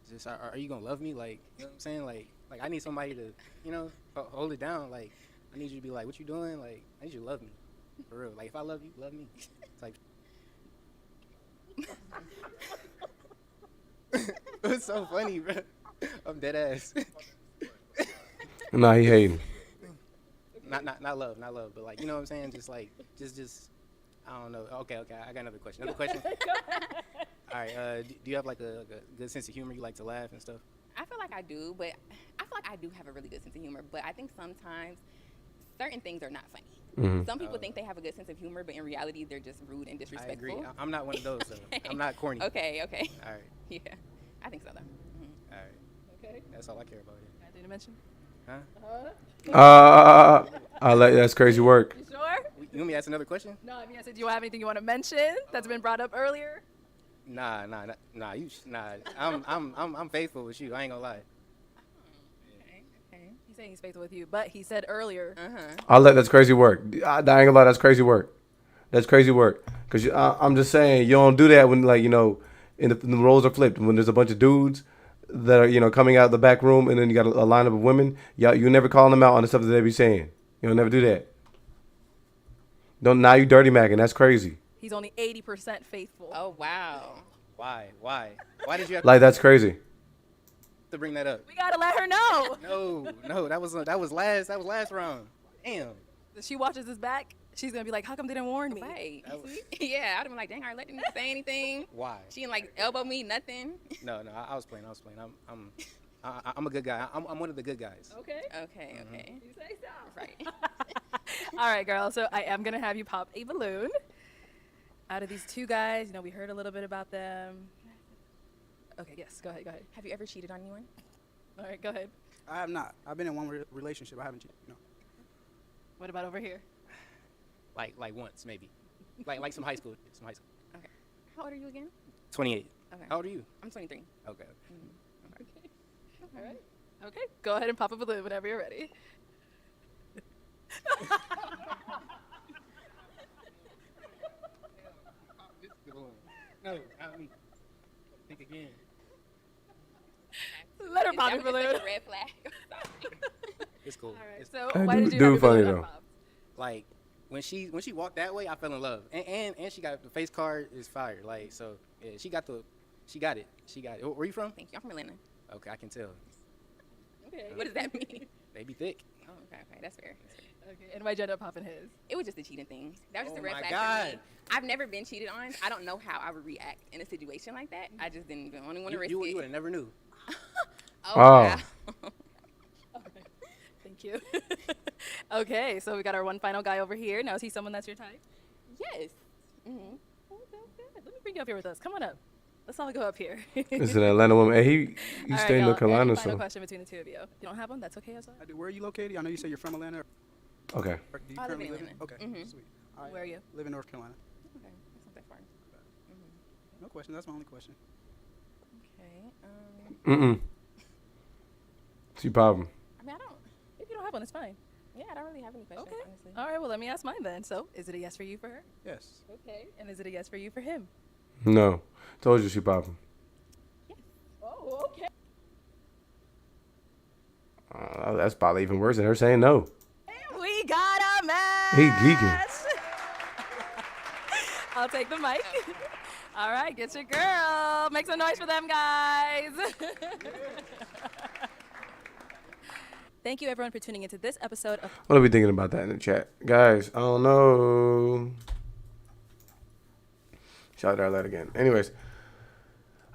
S6: Just are you gonna love me? Like, you know what I'm saying? Like I need somebody to, you know, hold it down. Like, I need you to be like, what you doing? Like, I need you to love me, for real. Like, if I love you, love me. It's like. It's so funny, bro. I'm dead ass.
S1: Nah, he hating.
S6: Not love, but like, you know what I'm saying? Just like, just. I don't know. Okay. I got another question. All right. Do you have like a good sense of humor? You like to laugh and stuff?
S15: I feel like I do, but I feel like I do have a really good sense of humor. But I think sometimes certain things are not funny. Some people think they have a good sense of humor, but in reality, they're just rude and disrespectful.
S6: I agree. I'm not one of those. So I'm not corny.
S15: Okay.
S6: All right.
S15: Yeah, I think so though.
S6: All right.
S2: Okay.
S6: That's all I care about here.
S2: Anything to mention?
S6: Huh?
S1: That's crazy work.
S2: You sure?
S6: You want me to ask another question?
S2: No, I mean, I said, do you have anything you want to mention that's been brought up earlier?
S6: Nah. I'm faithful with you. I ain't gonna lie.
S2: Okay. He's saying he's faithful with you, but he said earlier.
S1: That's crazy work. I ain't gonna lie, that's crazy work. That's crazy work. Cause I'm just saying, you don't do that when like, you know, and the roles are flipped. When there's a bunch of dudes that are, you know, coming out the back room, and then you got a lineup of women. You never calling them out on the stuff that they be saying. You'll never do that. Now you dirty macking. That's crazy.
S2: He's only 80% faithful.
S15: Oh wow.
S6: Why did you have
S1: Like that's crazy.
S6: to bring that up?
S2: We gotta let her know.
S6: No, that was last round. Damn.
S2: If she watches this back, she's gonna be like, "How come they didn't warn me?"
S15: Right. Yeah, I'd have been like, "Dang, Arlette didn't say anything."
S6: Why?
S15: She didn't like elbow me, nothing.
S6: No, I was playing. I'm a good guy. I'm one of the good guys.
S2: Okay.
S15: You
S2: say so.
S15: Right.
S2: All right, girl. So I am gonna have you pop a balloon. Out of these two guys, you know, we heard a little bit about them. Okay. Yes. Go ahead.
S15: Have you ever cheated on anyone?
S2: All right. Go ahead.
S6: I have not. I've been in one relationship. I haven't cheated. No.
S2: What about over here?
S6: Like once maybe.
S10: like some high school. Some high school.
S15: Okay. How old are you again?
S10: 28.
S15: Okay.
S10: How old are you?
S15: I'm 23.
S10: Okay.
S2: Okay. All right. Okay. Go ahead and pop a balloon whenever you're ready.
S10: No, think again.
S2: Let her pop your
S15: That was just
S2: balloon.
S15: a red flag.
S10: It's cool.
S2: All right.
S10: It's
S2: So
S1: Hey,
S2: why
S1: dude-
S2: did you
S1: dude
S2: have your
S1: funny,
S2: balloon
S1: though.
S2: unpopped?
S10: Like when she walked that way, I fell in love. And she got the face card is fire. Like so, yeah, she got it. She got it. Where you from?
S15: Thank you. I'm from Atlanta.
S10: Okay, I can tell.
S15: Okay. What does that mean?
S10: They be thick.
S15: Oh, okay. That's fair.
S2: Okay. And why'd you end up popping his?
S15: It was just a cheating thing. That was just
S10: Oh
S15: a red
S10: my
S15: flag
S10: God.
S15: for me. I've never been cheated on. I don't know how I would react in a situation like that. I just didn't even want to risk
S10: You
S15: it.
S10: would have never knew.
S15: Oh,
S1: Oh.
S15: wow.
S2: Thank you. Okay. So we got our one final guy over here. Now is he someone that's your type?
S15: Yes. Mm-hmm.
S2: Okay. Good. Let me bring you up here with us. Come on up. Let's all go up here.
S1: It's an Atlanta woman. Hey, he
S2: All right,
S1: stayed in
S2: y'all.
S1: North Carolina,
S2: Any final
S1: so
S2: question between the two of you? If you don't have one, that's okay as well.
S6: I do. Where are you located? I know you say you're from Atlanta.
S1: okay.
S6: Or do you
S15: I live
S6: currently
S15: in
S6: live
S15: Atlanta.
S6: Okay,
S15: Mhm.
S6: sweet.
S2: Where are you?
S6: Live in North Carolina.
S15: Okay. That's not that far.
S6: No question. That's my only question.
S15: Okay.
S1: Mm-mm. She popping.
S15: I mean, I don't.
S2: If you don't have one, it's fine.
S15: Yeah, I don't really have any questions,
S2: Okay.
S15: honestly.
S2: All right. Well, let me ask mine then. So, is it a yes for you for her?
S6: Yes.
S2: Okay. And is it a yes for you for him?
S1: No. Told you she popping.
S2: Oh, okay.
S1: That's probably even worse than her saying no.
S2: We got a match.
S1: He geeking.
S2: I'll take the mic. All right, get your girl. Make some noise for them, guys. Thank you, everyone, for tuning into this episode of.
S1: What are we thinking about that in the chat? Guys, I don't know. Shout out to Arlette again. Anyways,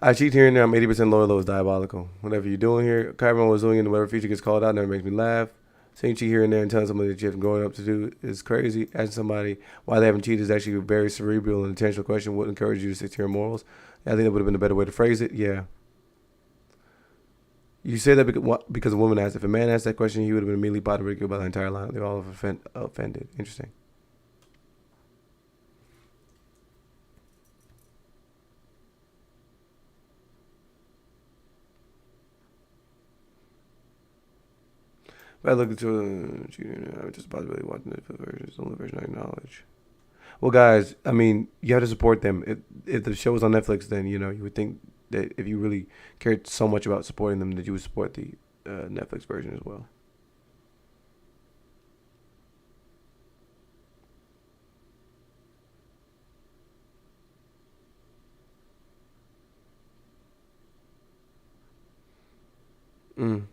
S1: I cheat here and there. I'm 80% loyal, though. It's diabolical. Whatever you're doing here, Kyron was doing it, and whatever feature gets called out never makes me laugh. Saying cheat here and there and telling somebody that you have growing up to do is crazy. Asking somebody why they haven't cheated is actually a very cerebral and intentional question. Would encourage you to stick to your morals. I think that would have been a better way to phrase it. Yeah. You say that because a woman asked. If a man asked that question, he would have been immediately potted ridiculed by the entire line. They're all offended. Interesting. But I look into cheating. I'm just about to really watching the version. It's the only version I acknowledge. Well, guys, I mean, you have to support them. If the show was on Netflix, then you would think that if you really cared so much about supporting them, that you would support the Netflix version as well. Mm.